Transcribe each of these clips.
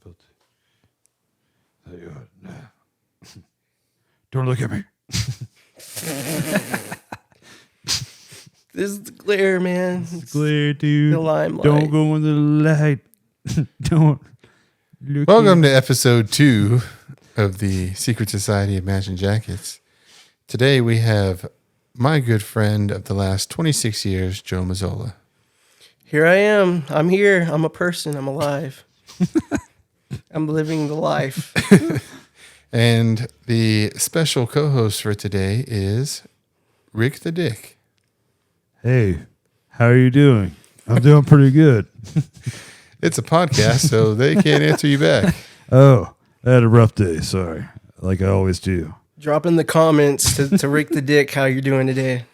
difficulty. Don't look at me. This is the glare, man. It's clear, dude. The limelight. Don't go into the light. Don't look. Welcome to episode 2 of the Secret Society of Matching Jackets. Today we have my good friend of the last 26 years, Joe Mazzola. Here I am. I'm here. I'm a person. I'm alive. I'm living the life. And the special co-host for today is Rick the Dick. Hey, how are you doing? I'm doing pretty good. It's a podcast, so they can't answer you back. Oh, I had a rough day. Sorry. Like I always do. Drop in the comments to Rick the Dick how you're doing today.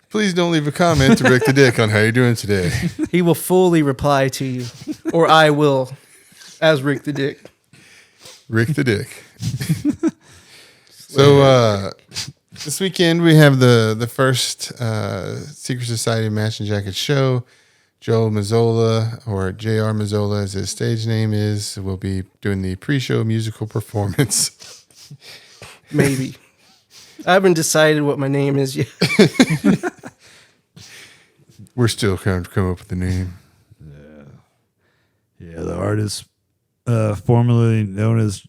Please don't leave a comment to Rick the Dick on how you're doing today. He will fully reply to you. Or I will, as Rick the Dick. Rick the Dick. So this weekend we have the first Secret Society of Matching Jackets show. Joe Mazzola, or J.R. Mazzola as his stage name is, will be doing the pre-show musical performance. Maybe. I haven't decided what my name is yet. We're still trying to come up with the name. Yeah, the artist formerly known as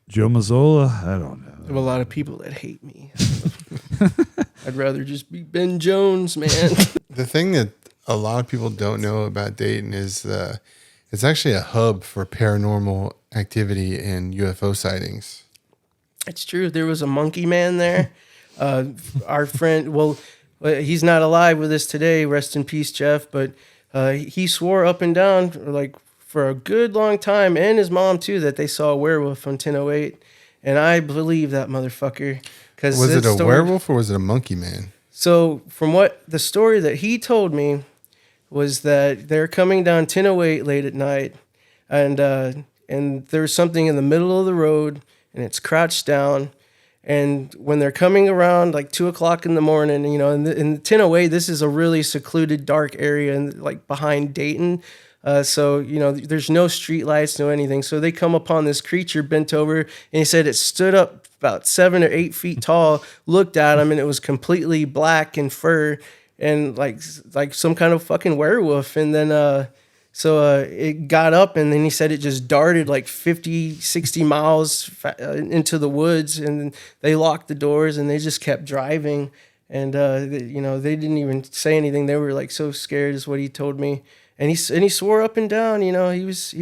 Joe Mazzola. I don't know. I have a lot of people that hate me. I'd rather just be Ben Jones, man. The thing that a lot of people don't know about Dayton is it's actually a hub for paranormal activity and UFO sightings. It's true. There was a monkey man there. Our friend, well, he's not alive with us today. Rest in peace, Jeff. But he swore up and down, like for a good long time, and his mom too, that they saw a werewolf on 1008. And I believe that motherfucker. Was it a werewolf or was it a monkey man? So from what the story that he told me was that they're coming down 1008 late at night, and there's something in the middle of the road, and it's crouched down. And when they're coming around like 2:00 in the morning, you know, in 1008, this is a really secluded, dark area, and like behind Dayton. So, you know, there's no street lights, no anything. So they come upon this creature bent over, and he said it stood up about 7 or 8 feet tall, looked at him, and it was completely black and fur and like some kind of fucking werewolf. And then, so it got up, and then he said it just darted like 50, 60 miles into the woods, and they locked the doors, and they just kept driving. And, you know, they didn't even say anything. They were like so scared is what he told me. And he swore up and down, you know, he was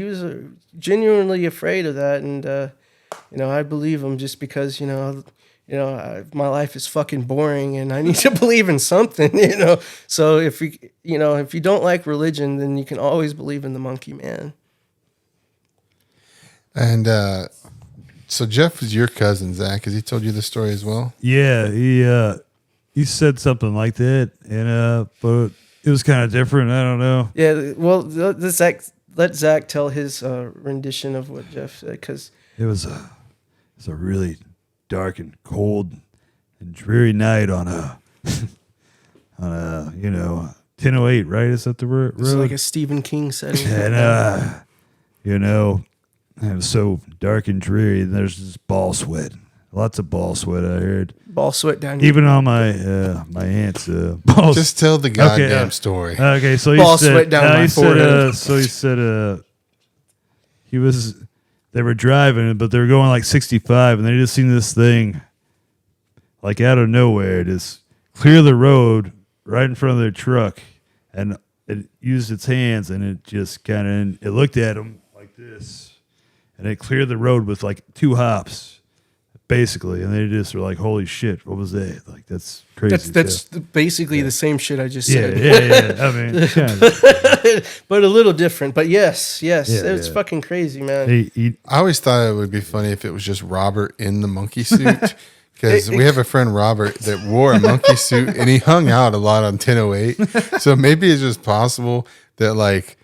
genuinely afraid of that. And, you know, I believe him just because, you know, my life is fucking boring and I need to believe in something, you know. So if you don't like religion, then you can always believe in the monkey man. And so Jeff was your cousin, Zach. Has he told you the story as well? Yeah, he said something like that, and but it was kind of different. I don't know. Yeah, well, let Zach tell his rendition of what Jeff said, because it was a really dark and cold and dreary night on a 1008, right? Is that the road? It's like a Stephen King setting. And you know, it was so dark and dreary, and there's this ball sweat. Lots of ball sweat, I heard. Ball sweat down here. Even on my aunt's balls. Just tell the goddamn story. Okay, so ball sweat down my forehead. So he said they were driving, but they were going like 65, and they just seen this thing like out of nowhere just clear the road right in front of their truck, and it used its hands, and it just kind of looked at them like this, and it cleared the road with like 2 hops. Basically, and they just were like, "Holy shit, what was that?" Like, that's crazy. That's basically the same shit I just said. Yeah. I mean, kind of. but a little different. But yes, it's fucking crazy, man. I always thought it would be funny if it was just Robert in the monkey suit, because we have a friend Robert that wore a monkey suit and he hung out a lot on 1008. So maybe it's just possible that like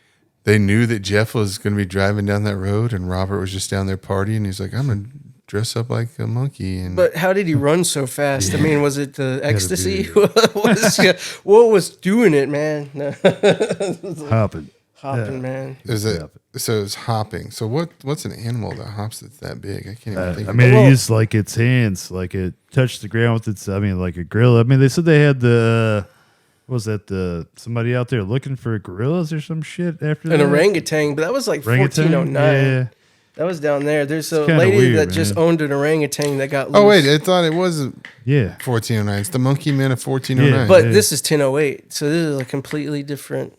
they knew that Jeff was going to be driving down that road and Robert was just down there partying. He's like, I'm gonna dress up like a monkey. But how did he run so fast? I mean, was it the ecstasy? What was doing it, man? Hopping. Hopping, man. Is it so? It's hopping. So what's an animal that hops that's that big? I can't even think. I of mean, it. it used like its hands, like it touched the ground with its. I mean, like a gorilla. I mean, they said they had the. What was that somebody out there looking for gorillas or some shit after An that? orangutan, but that was like Orangutan? 1409. Yeah. That was down there. There's a kinda lady weird, that just man. owned an orangutan that got loose. Oh wait, I thought it wasn't Yeah. 1409. It's the Monkey Man of 1409. Yeah. But this is 1008, so this is a completely different.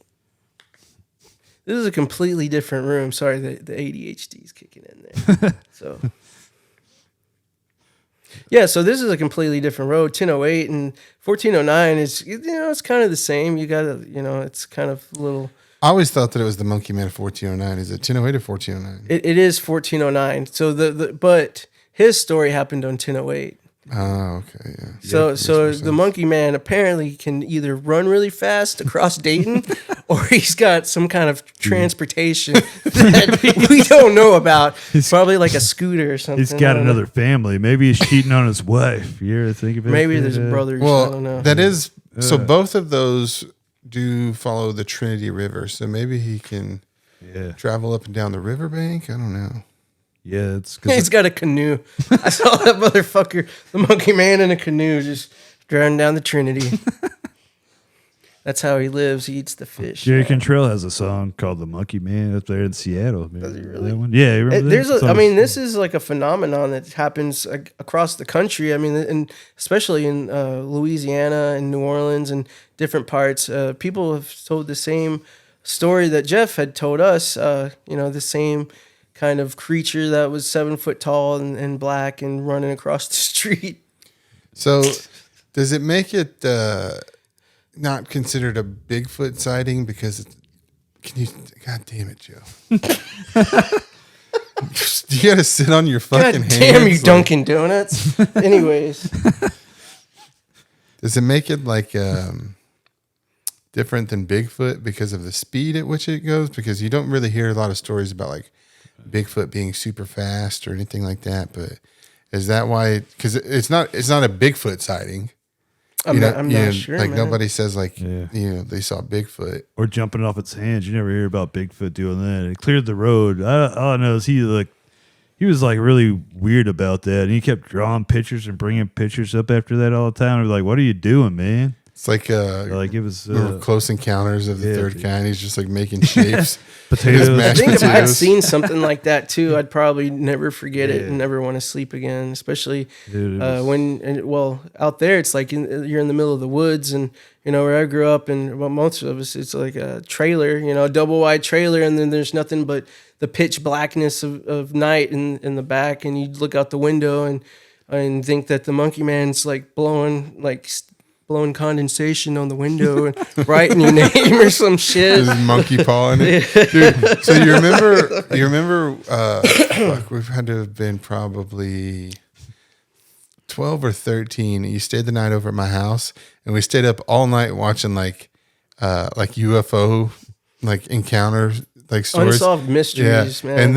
This is a completely different room. Sorry, the ADHD is kicking in there. So, yeah, so this is a completely different road. 1008 and 1409 is, it's kind of the same. You got to, it's kind of a little. I always thought that it was the Monkey Man of 1409. Is it 1008 or 1409? It is 1409. So but his story happened on 1008. Oh, okay, yeah. So Makes more the sense. Monkey Man apparently can either run really fast across Dayton, or he's got some kind of transportation that we don't know about. Probably like a scooter or something. He's I got don't know. another family. Maybe he's cheating on his wife. You ever think of it? Maybe there's brothers. I don't Well, know. that is so. Both of those do follow the Trinity River, so maybe he can Yeah. travel up and down the riverbank. I don't know. Yeah, it's He's because got a canoe. I saw that motherfucker, the Monkey Man in a canoe, just driving down the Trinity. That's how he lives. He eats the fish. Jerry man. Cantrell has a song called "The Monkey Man" up there in Seattle. Does he Remember really? that one? Yeah, you remember There's that? I mean, this is like a phenomenon that happens across the country. I mean, and especially in Louisiana and New Orleans and different parts. People have told the same story that Jeff had told us. The same kind of creature that was 7 foot tall and black and running across the street. So, does it make it not considered a Bigfoot sighting because it's, can you? God damn it, Joe! You gotta sit on your God fucking hands. damn you, like- Dunkin' Donuts. Anyways, Does it make it like different than Bigfoot because of the speed at which it goes? Because you don't really hear a lot of stories about like Bigfoot being super fast or anything like that. But is that why? Because it's not a Bigfoot sighting. I'm not sure. Like man. nobody says like Yeah. they saw Bigfoot. or jumping off its hands. You never hear about Bigfoot doing that. It cleared the road. All I know is he was like really weird about that, and he kept drawing pictures and bringing pictures up after that all the time. I was like, "What are you doing, man?" It's like Like it was little Close Encounters of the yeah, Third dude. Kind. He's just like making shapes. potatoes. Just I mashed think if I had potatoes. seen something like that too, I'd probably never forget it Yeah. and never want to sleep again. Especially Dude, it was- out there, it's like you're in the middle of the woods, and where I grew up, and most of us, it's like a trailer, a double wide trailer, and then there's nothing but the pitch blackness of night in the back, and you look out the window and think that the Monkey Man's like blowing condensation on the window and writing your name or some shit. His monkey paw in it. Dude, so you remember fuck, we've had to have been probably 12 or 13. You stayed the night over at my house, and we stayed up all night watching like UFO like encounters, like stories. Unsolved mysteries, man.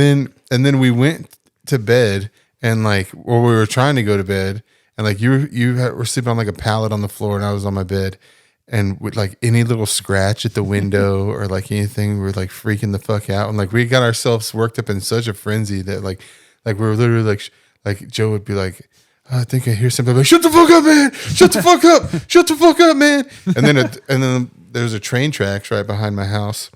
And then we went to bed, and we were trying to go to bed, and like were sleeping on like a pallet on the floor, and I was on my bed, and with like any little scratch at the window or like anything, we were like freaking the fuck out, and like we got ourselves worked up in such a frenzy that like we were literally like Joe would be like, "Oh, I think I hear something." I'm like, "Shut the fuck up, man! Shut the fuck up! Shut the fuck up, man!" And then there was a train tracks right behind my house.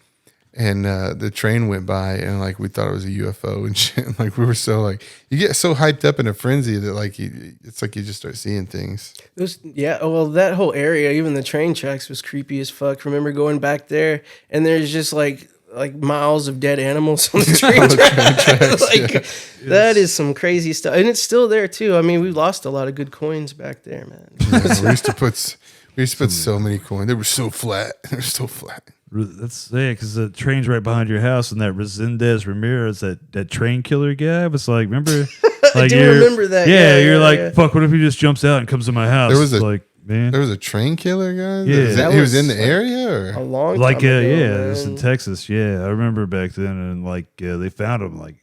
And the train went by, and like we thought it was a UFO and shit. And, like we were so like, you get so hyped up in a frenzy that like it's like you just start seeing things. That whole area, even the train tracks, was creepy as fuck. Remember going back there, and there's just like miles of dead animals on the train tracks. That is some crazy stuff, and it's still there too. I mean, we lost a lot of good coins back there, man. Yeah, we used to put so many coins. They were so flat. They're so flat. That's because the train's right behind your house, and that Resendez Ramirez, that train killer guy, was like, remember? Like do remember that. Yeah, you're yeah, like, yeah. fuck. What if he just jumps out and comes to my house? There was a- like, man, There was a train killer guy. Yeah. He was in the area, a or long time like ago, it was man. in Texas. Yeah, I remember back then, and like they found him. Like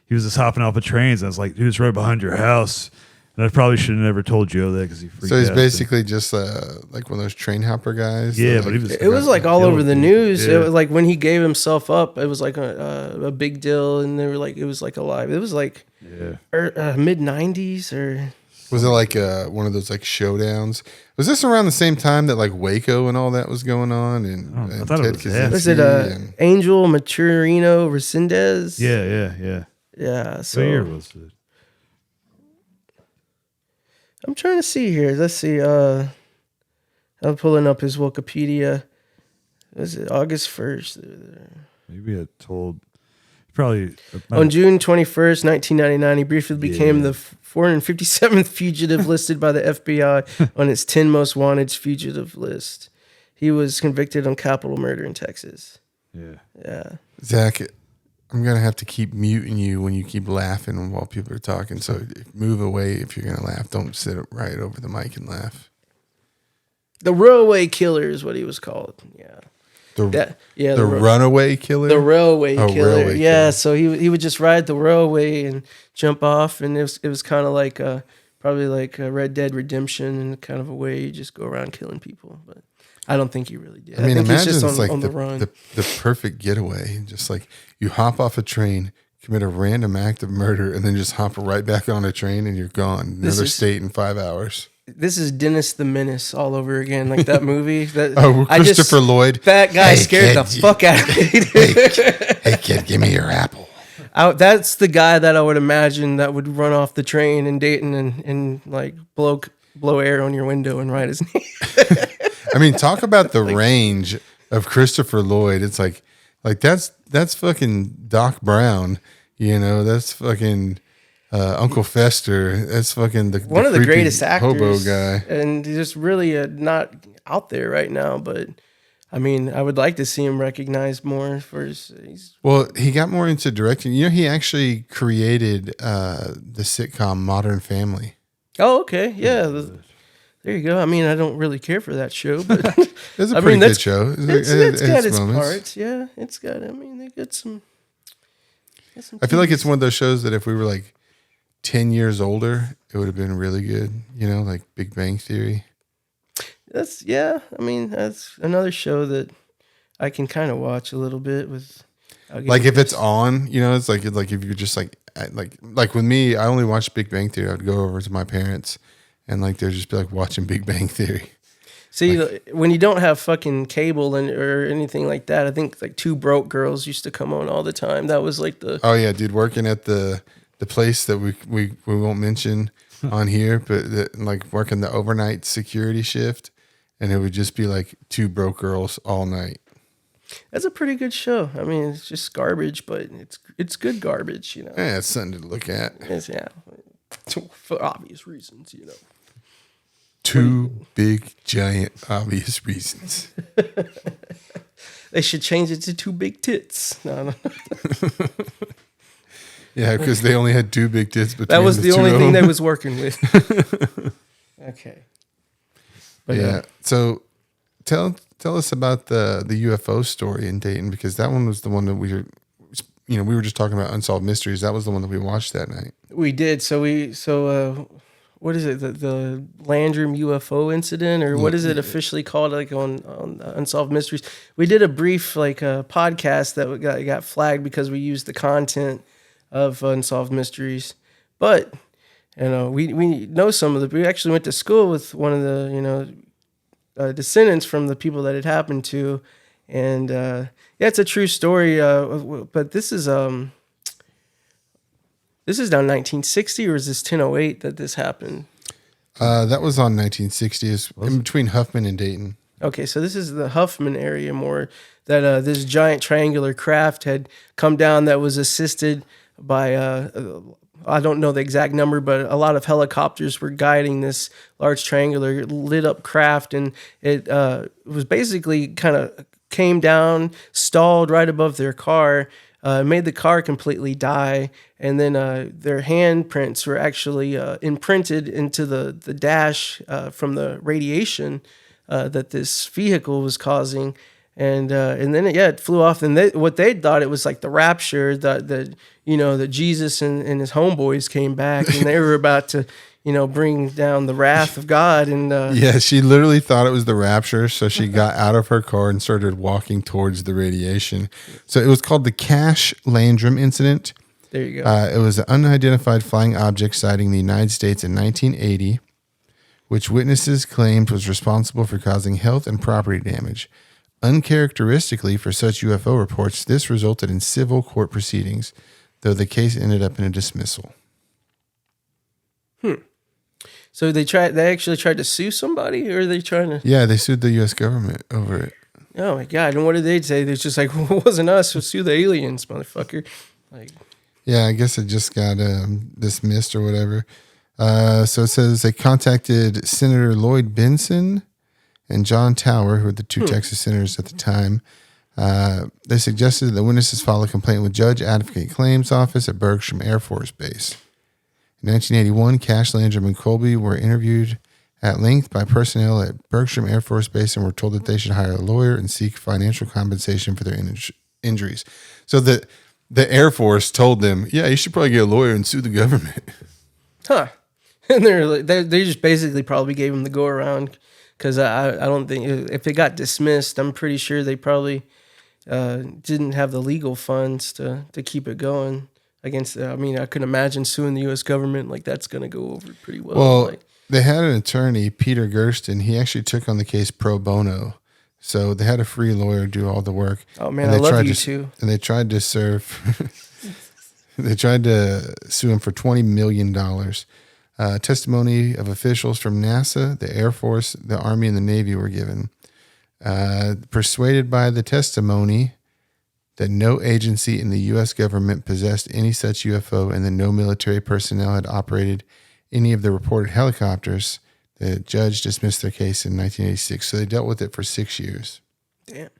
he was just hopping off of trains. I was like, dude, it's right behind your house. And I probably should have never told Joe that because he freaked out. So he's basically just like one of those train hopper guys. Yeah, that, but he was. It was like all over the news. Yeah. It was like when he gave himself up, it was like a big deal, and they were like, it was like alive. It was like mid '90s or. Was it like one of those like showdowns? Was this around the same time that like Waco and all that was going on? And, I thought it was after. Was it Angel Maturino Resendez? Yeah. Yeah. So What year was it? I'm trying to see here. Let's see. I'm pulling up his Wikipedia. Was it August 1st? Maybe I told. Probably on June 21st, 1999, he briefly became the 457th fugitive listed by the FBI on its 10 most wanted fugitive list. He was convicted on capital murder in Texas. Yeah. Zach, I'm going to have to keep muting you when you keep laughing while people are talking. So move away if you're going to laugh. Don't sit right over the mic and laugh. The Railway Killer is what he was called. Yeah. The runaway killer? The railway killer. Railway yeah, killer. so he would just ride the railway and jump off, and it was kind of like probably like a Red Dead Redemption in kind of a way. You just go around killing people, but I don't think he really did. I mean, think imagine he's just it's like on the run. the perfect getaway. Just like you hop off a train, commit a random act of murder, and then just hop right back on a train and you're gone. Another state in 5 hours. This is Dennis the Menace all over again, like that movie. Christopher Lloyd. That guy scared the fuck out of me. Hey kid, give me your apple. That's the guy that I would imagine that would run off the train in Dayton and like blow air on your window and write his name. I mean, talk about the range of Christopher Lloyd. It's like that's fucking Doc Brown. You know, that's fucking. Uncle Fester, that's fucking one of the greatest actors, hobo guy, and he's just really not out there right now. But I mean, I would like to see him recognized more for his. Well, he got more into directing. You know, he actually created the sitcom Modern Family. Oh, okay, yeah. There you go. I mean, I don't really care for that show, but it's a pretty good show. It's got its parts. Yeah, it's got. I mean, they got some. I feel like it's one of those shows that if we were like 10 years older, it would have been really good, you know, like Big Bang Theory. I mean, that's another show that I can kind of watch a little bit with. Like if it's on, you know, it's like if you're just like with me, I only watch Big Bang Theory. I'd go over to my parents and like they'd just be like watching Big Bang Theory. See, when you don't have fucking cable or anything like that, I think like Two Broke Girls used to come on all the time. That was like the. Oh yeah, dude, working at the place that we won't mention on here, but like working the overnight security shift, and it would just be like Two Broke Girls all night. That's a pretty good show. I mean, it's just garbage, but it's good garbage, you know. Yeah, it's something to look at. For obvious reasons, you know. Two big, giant, obvious reasons. They should change it to Two Big Tits. No. Yeah, because they only had two big tits between. That was the only thing they was working with. Okay. But yeah. So tell us about the UFO story in Dayton, because that one was the one that we were just talking about unsolved mysteries. That was the one that we watched that night. We did. So what is it? The Landrum UFO incident, or what is it officially called? Like on Unsolved Mysteries, we did a brief podcast that got flagged because we used the content of Unsolved Mysteries, but you know we know some of the. We actually went to school with one of the descendants from the people that it happened to, and it's a true story. But this is now 1960, or is this 1008 that this happened? That was on 1960s, in between Huffman and Dayton. Okay, so this is the Huffman area more, that this giant triangular craft had come down that was assisted by, I don't know the exact number, but a lot of helicopters were guiding this large triangular lit up craft, and it was basically kind of came down, stalled right above their car, made the car completely die, and then their handprints were actually imprinted into the dash from the radiation that this vehicle was causing, and then it flew off. And what they thought it was like the rapture, that Jesus and his homeboys came back, and they were about to bring down the wrath of God. And Yeah, she literally thought it was the rapture, so she got out of her car and started walking towards the radiation. So it was called the Cash Landrum incident. there you go. It was an unidentified flying object sighting the United States in 1980, which witnesses claimed was responsible for causing health and property damage. Uncharacteristically for such UFO reports, this resulted in civil court proceedings, though the case ended up in a dismissal. So they actually tried to sue somebody, or are they trying to? Yeah, they sued the U.S. government over it. Oh my God! And what did they say? They're just like, well, it wasn't us. We'll sue the aliens, motherfucker. Like, Yeah, I guess it just got dismissed or whatever. So it says they contacted Senator Lloyd Benson and John Tower, who were the two Texas senators at the time. They suggested that the witnesses file a complaint with Judge Advocate Claims Office at Bergstrom Air Force Base. In 1981, Cash Landrum and Colby were interviewed at length by personnel at Bergstrom Air Force Base and were told that they should hire a lawyer and seek financial compensation for their injuries. So the Air Force told them, yeah, you should probably get a lawyer and sue the government. huh? And they just basically probably gave him the go around, because I don't think if it got dismissed, I'm pretty sure they probably didn't have the legal funds to keep it going against. I mean, I could imagine suing the U.S. government, like that's going to go over pretty well. Well, they had an attorney, Peter Gersten. He actually took on the case pro bono. So they had a free lawyer do all the work. Oh man, I love you too. And they tried to they tried to sue him for $20 million. Testimony of officials from NASA, the Air Force, the Army, and the Navy were given. Persuaded by the testimony that no agency in the U.S. government possessed any such UFO and that no military personnel had operated any of the reported helicopters, the judge dismissed their case in 1986. So they dealt with it for 6 years. Damn.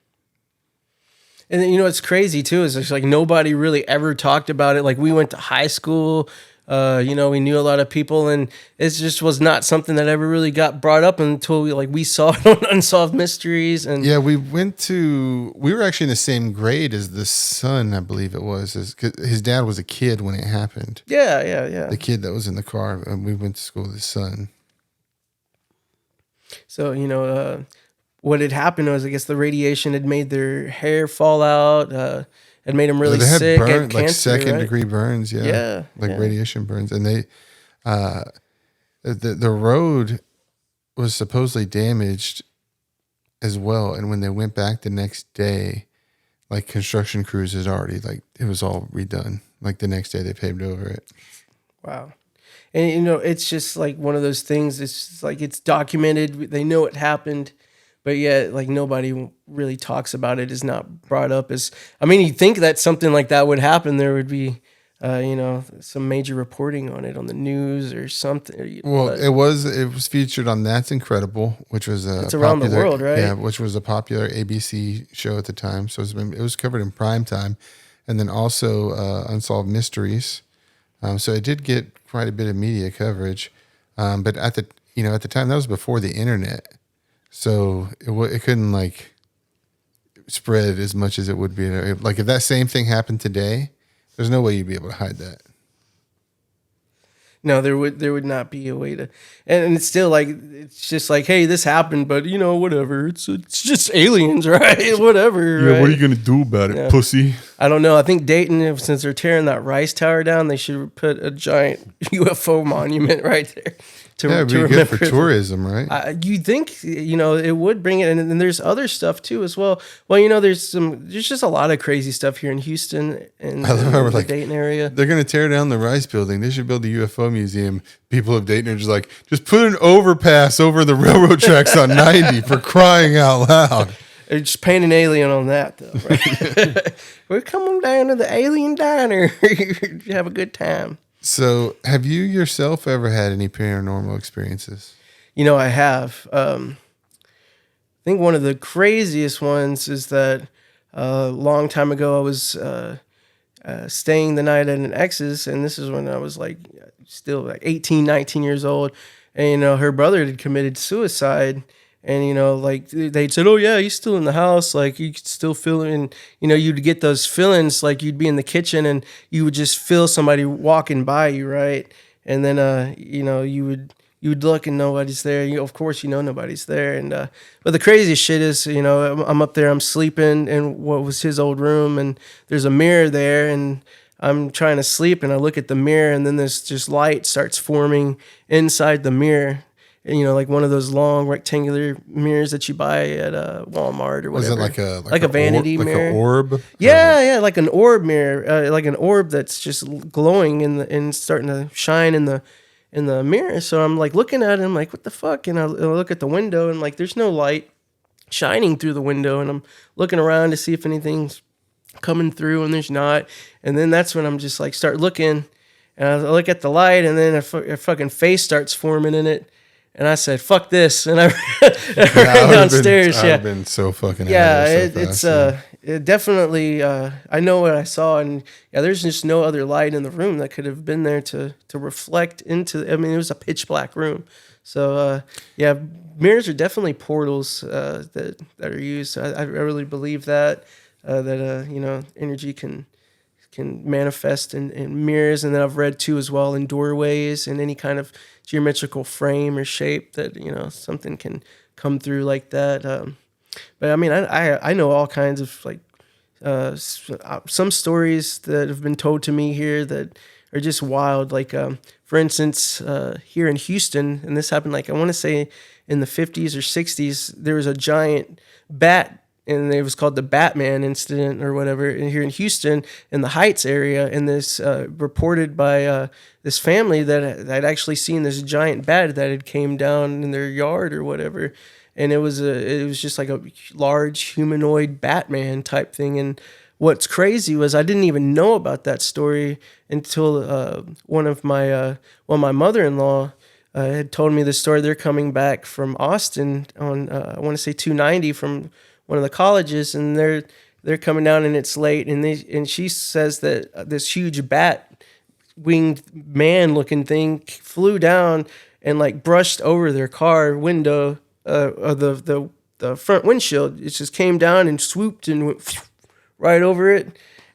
And then, what's crazy too is it's like nobody really ever talked about it. Like we went to high school, we knew a lot of people, and it just was not something that ever really got brought up until we saw it on Unsolved Mysteries. And yeah, we were actually in the same grade as the son, I believe it was. His dad was a kid when it happened. Yeah. The kid that was in the car, and we went to school with his son. So, what had happened was, I guess the radiation had made their hair fall out, had made them really they had sick. burn, had like cancer, second right? degree burns. Yeah. Radiation burns. And they, the road was supposedly damaged as well. And when they went back the next day, like construction crews had already, it was all redone. Like the next day they paved over it. Wow. And, it's just like one of those things. It's just like it's documented. They know it happened. But yet, nobody really talks about it. Is not brought up as. I mean, you'd think that something like that would happen. There would be, some major reporting on it on the news or something. Well, it was featured on That's Incredible, which was it's around the world, right? Yeah, which was a popular ABC show at the time. So it was covered in prime time, and then also Unsolved Mysteries. So it did get quite a bit of media coverage, but at the time that was before the internet. So it couldn't spread as much as it would be. Like if that same thing happened today, there's no way you'd be able to hide that. No, there would not be a way to, and it's still it's just hey, this happened, but whatever. It's just aliens, right? Whatever. Yeah, right? what are you gonna do about it, pussy? I don't know. I think Dayton, since they're tearing that Rice Tower down, they should put a giant UFO monument right there. It'd be good for tourism, right? You think it would bring it, and then there's other stuff too as well. Well, there's just a lot of crazy stuff here in Houston and the Dayton area. They're gonna tear down the Rice building. They should build a UFO museum. People of Dayton are just put an overpass over the railroad tracks on 90 for crying out loud. Just paint an alien on that though. Right? We're coming down to the alien diner. Have a good time. So, have you yourself ever had any paranormal experiences? I have. I think one of the craziest ones is that a long time ago I was staying the night at an ex's, and this is when I was still 18, 19 years old, and her brother had committed suicide. And, they'd said, oh, yeah, he's still in the house. You could still feel it. And, you'd get those feelings you'd be in the kitchen and you would just feel somebody walking by you, right? and then you would look and nobody's there. Of course, nobody's there. And but the craziest shit is, I'm up there, I'm sleeping in what was his old room, and there's a mirror there, and I'm trying to sleep, and I look at the mirror, and then this just light starts forming inside the mirror. And, like one of those long rectangular mirrors that you buy at Walmart or whatever. Was it like a vanity mirror? Like an orb? Yeah, like an orb mirror, like an orb that's just glowing and starting to shine in the mirror. So I'm like looking at it, I'm like, what the fuck? And I look at the window, and like there's no light shining through the window, and I'm looking around to see if anything's coming through, and there's not. And then that's when I'm just like start looking, and I look at the light, and then a fucking face starts forming in it. And I said, "Fuck this!" And I ran downstairs. I've been so fucking it definitely. I know what I saw, and there's just no other light in the room that could have been there to reflect into. I mean, it was a pitch black room. So mirrors are definitely portals that are used. I really believe that energy can manifest in mirrors, and then I've read too as well in doorways and any kind of geometrical frame or shape that something can come through like that. But I mean, I know all kinds of like some stories that have been told to me here that are just wild. Like for instance, here in Houston, and this happened like I want to say in the 50s or 60s, there was a giant bat. And it was called the Batman incident or whatever here in Houston in the Heights area. And this reported by this family that I'd actually seen this giant bat that had came down in their yard or whatever. And it was just like a large humanoid Batman type thing. And what's crazy was I didn't even know about that story until my mother-in-law had told me the story. They're coming back from Austin on I want to say 290 from one of the colleges, and they're coming down, and it's late, and she says that this huge bat winged man looking thing flew down and like brushed over their car window, the front windshield. It just came down and swooped and went right over it.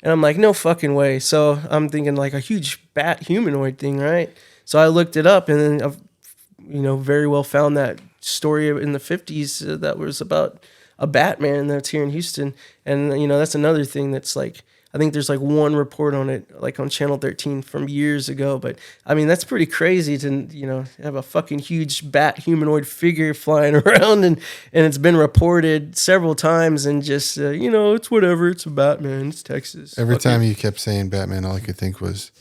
And I'm like, no fucking way. So I'm thinking like a huge bat humanoid thing, right? So I looked it up, and then I've very well found that story in the 50s that was about a Batman that's here in Houston. And, that's another thing that's like, I think there's like one report on it, like on Channel 13 from years ago. But I mean, that's pretty crazy to, have a fucking huge bat humanoid figure flying around, and it's been reported several times, and just, it's whatever. It's a Batman. It's Texas. Every time you kept saying Batman, all I could think was,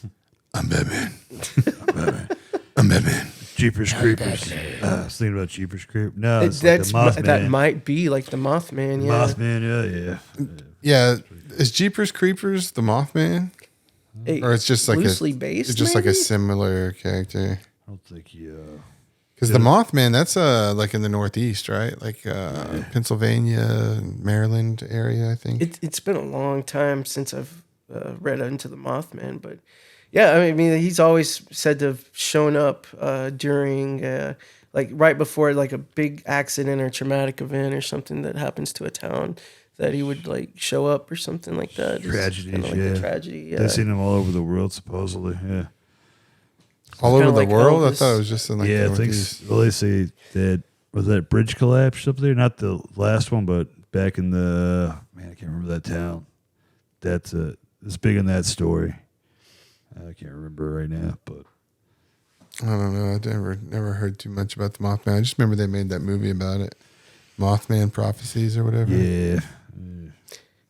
I'm Batman. I'm Batman. I'm Batman. Jeepers Creepers. I was thinking about Jeepers Creepers. No, it's like the Mothman. That might be like the Mothman. Yeah. Mothman. Yeah. Is Jeepers Creepers the Mothman? Or it's just like loosely based. It's just maybe? like a similar character. I don't think Because the Mothman, that's like in the Northeast, right? Like Pennsylvania, Maryland area, I think. It's been a long time since I've read into the Mothman, but. Yeah, I mean, he's always said to have shown up during, like, right before, like, a big accident or traumatic event or something that happens to a town, that he would, like, show up or something like that. Tragedies, like a tragedy, yeah. They've seen him all over the world, supposedly, yeah. All over the like world? Elvis. I thought it was just in, like, yeah, the I think, Northeast. well, they say that, was that bridge collapse up there? Not the last one, but back in the, man, I can't remember that town. That's it's big in that story. I can't remember right now, but I don't know. I never heard too much about the Mothman. I just remember they made that movie about it, Mothman Prophecies or whatever. yeah.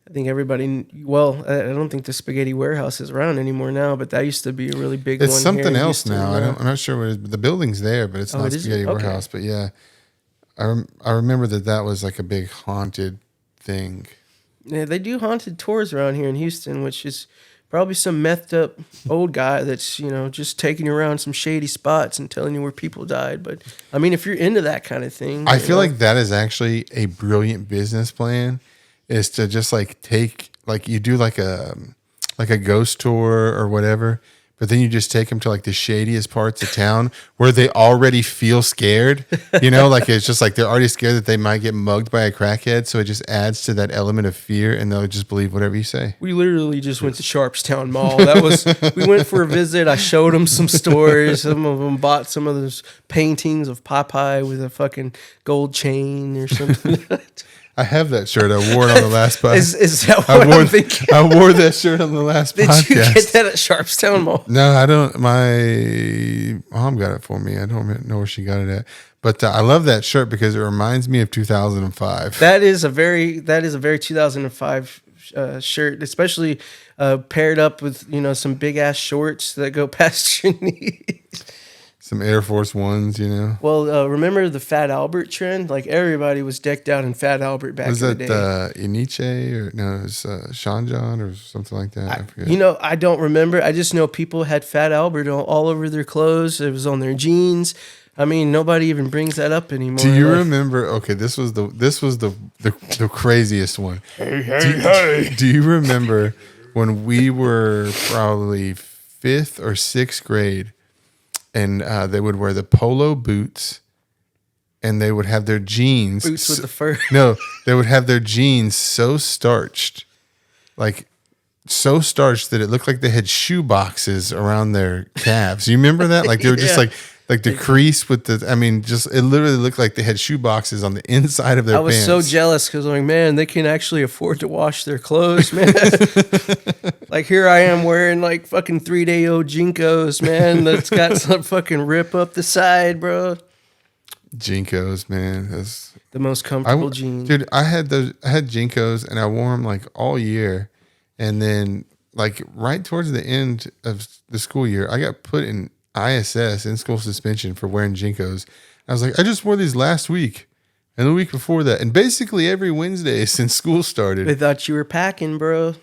I think everybody, well, I don't think the Spaghetti Warehouse is around anymore now, but that used to be a really big one. It's something here in else Houston, now. I'm not sure what it is, but the building's there, but it's not Spaghetti Warehouse. But yeah, I remember that was like a big haunted thing. Yeah, they do haunted tours around here in Houston, which is probably some methed up old guy that's, just taking you around some shady spots and telling you where people died. But I mean, if you're into that kind of thing, I feel like that is actually a brilliant business plan, is to just like take, like you do like a ghost tour or whatever, but then you just take them to like the shadiest parts of town where they already feel scared. You know, like it's just like they're already scared that they might get mugged by a crackhead. So it just adds to that element of fear, and they'll just believe whatever you say. We literally just went to Sharpstown Mall. We went for a visit. I showed them some stores. Some of them bought some of those paintings of Popeye with a fucking gold chain or something. I have that shirt. I wore it on the last podcast. Is that what I'm thinking? I wore that shirt on the last podcast. Did you get that at Sharpstown Mall? No, I don't. My mom got it for me. I don't know where she got it at. But I love that shirt because it reminds me of 2005. That is a very 2005 shirt, especially paired up with some big ass shorts that go past your knees. Some Air Force Ones, Well, remember the Fat Albert trend? Like everybody was decked out in Fat Albert back in the day. Was that Iniche or no? It was Sean John or something like that. I forget. I don't remember. I just know people had Fat Albert all over their clothes. It was on their jeans. I mean, nobody even brings that up anymore. Do you remember? Okay, this was the craziest one. Hey. Do you remember when we were probably 5th or 6th grade? And they would wear the polo boots, and they would have their jeans. Boots with the fur. No, they would have their jeans so starched, like so starched that it looked like they had shoe boxes around their calves. You remember that? Like they were just like the crease with the. I mean, just it literally looked like they had shoe boxes on the inside of their. I was pants. so jealous because I'm like, man, they can actually afford to wash their clothes, man. Like here I am wearing like fucking 3-day-old Jinkos, man. That's got some fucking rip up the side, bro. Jinkos, man. That's the most comfortable jeans, dude. I had Jinkos, and I wore them like all year, and then like right towards the end of the school year, I got put in ISS, in school suspension, for wearing Jinkos. I was like, I just wore these last week and the week before that, and basically every Wednesday since school started. They thought you were packing, bro.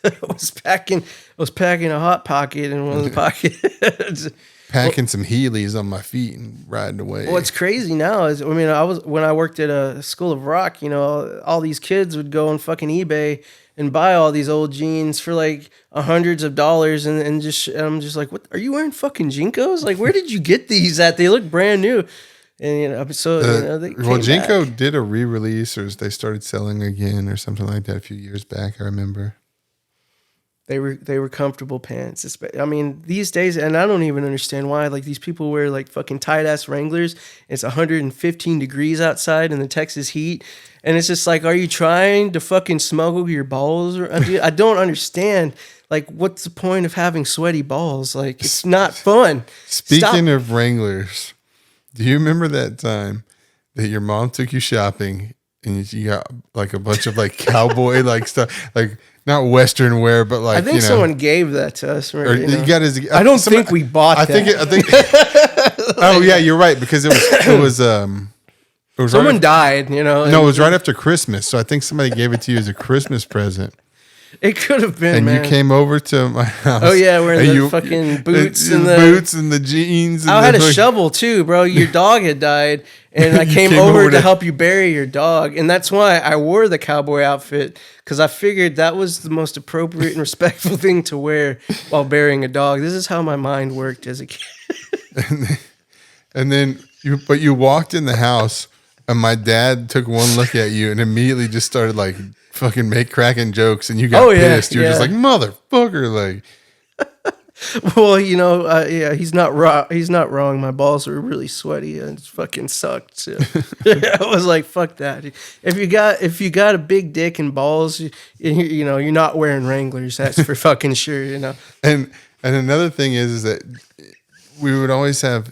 I was packing a Hot Pocket in one of the pockets. Packing some Heelys on my feet and riding away. What's crazy now is, when I worked at a School of Rock, all these kids would go on fucking eBay and buy all these old jeans for like hundreds of dollars, and I'm just like, what? Are you wearing fucking Jinkos? Like, where did you get these at? They look brand new, and they came Jinko back. did a re-release, or they started selling again, or something like that a few years back. I remember. They were comfortable pants. I mean, these days, and I don't even understand why. Like these people wear like fucking tight ass Wranglers. It's 115 degrees outside in the Texas heat, and it's just like, are you trying to fucking smuggle your balls? I don't understand. Like, what's the point of having sweaty balls? Like, it's not fun. Speaking of Wranglers, do you remember that time that your mom took you shopping and you got like a bunch of like cowboy like stuff, like not Western wear, but like, I think someone gave that to us. Right, you got his. I don't think we bought that. I think. Oh yeah, you're right, because it was someone died. No, it was right after Christmas, so I think somebody gave it to you as a Christmas present. It could have been, and man. You came over to my house. Oh yeah, wearing the fucking boots and the jeans. I had a shovel too, bro. Your dog had died, and I came over to help you bury your dog, and that's why I wore the cowboy outfit, because I figured that was the most appropriate and respectful thing to wear while burying a dog. This is how my mind worked as a kid. and then you walked in the house, and my dad took one look at you and immediately just started like fucking cracking jokes, and you got pissed. You were just like, motherfucker, like. Well, yeah, he's not wrong. He's not wrong. My balls were really sweaty and it fucking sucked. So. I was like, fuck that. If you got a big dick and balls, you're not wearing Wranglers. That's for fucking sure. And another thing is that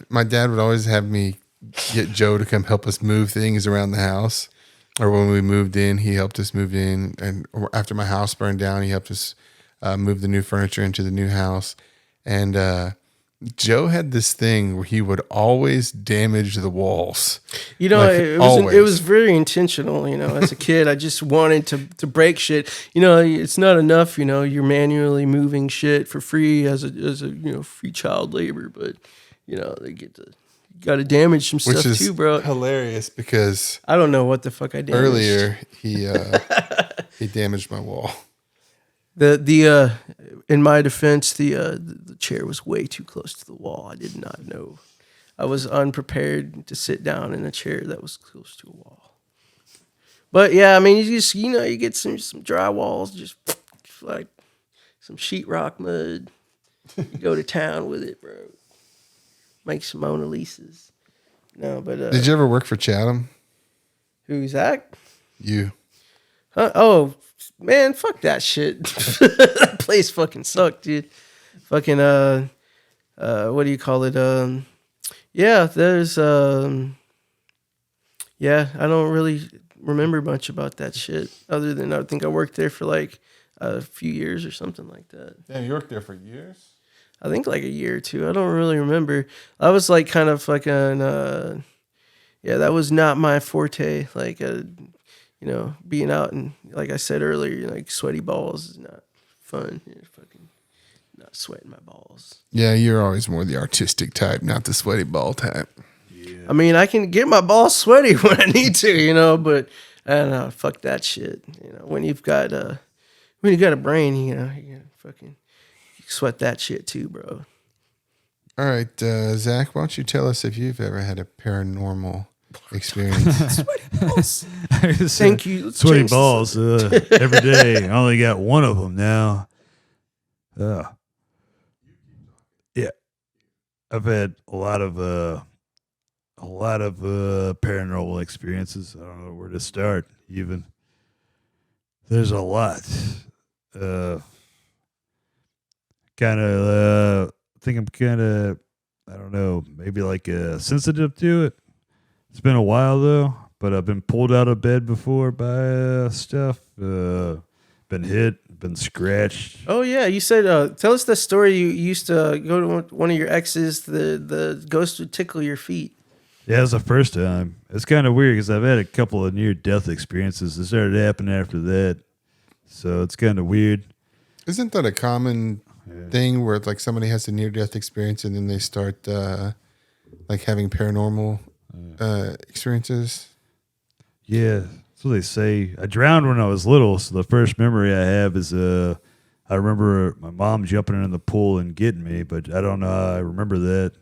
my dad would always have me get Joe to come help us move things around the house. Or when we moved in, he helped us move in. And after my house burned down, he helped us move the new furniture into the new house. And Joe had this thing where he would always damage the walls. It was very intentional. As a kid, I just wanted to break shit. It's not enough. You're manually moving shit for free as a free child labor, but they get to. Got to damage some stuff too, bro. Hilarious because I don't know what the fuck I damaged. Earlier, he damaged my wall. It in my defense, the chair was way too close to the wall. I did not know. I was unprepared to sit down in a chair that was close to a wall. But yeah, I mean, you just you get some dry walls, just like some sheetrock mud. You go to town with it, bro. Make some Mona Lisas. No, but Did you ever work for Chatham? who's that? You. Oh man, fuck that shit. That place fucking sucked, dude. Fucking what do you call it? Yeah, there's yeah, I don't really remember much about that shit other than I think I worked there for like a few years or something like that. Damn, you worked there for years? I think like a year or two. I don't really remember. I was like kind of like yeah, that was not my forte. Like being out and like I said earlier, like sweaty balls is not fun. You're fucking not sweating my balls. Yeah, you're always more the artistic type, not the sweaty ball type. I mean, I can get my balls sweaty when I need to, but I don't know, fuck that shit. When you've got a brain, you can fucking sweat that shit too, bro. All right, Zach, why don't you tell us if you've ever had a paranormal experience? Sweaty balls. Thank you. Let's Sweaty change the balls every day. I only got one of them now. Yeah, I've had a lot of paranormal experiences. I don't know where to start. Even there's a lot. I think I'm kind of, I don't know, maybe like sensitive to it. It's been a while though, but I've been pulled out of bed before by stuff. Been hit, been scratched. Oh yeah, you said tell us the story. You used to go to one of your exes. The ghost would tickle your feet. Yeah, it was the first time. It's kind of weird because I've had a couple of near-death experiences. It started happening after that, so it's kind of weird. Isn't that a common thing where like somebody has a near-death experience and then they start like having paranormal experiences? Yeah, that's what they say. I drowned when I was little, so the first memory I have is I remember my mom jumping in the pool and getting me, but I don't know how I remember that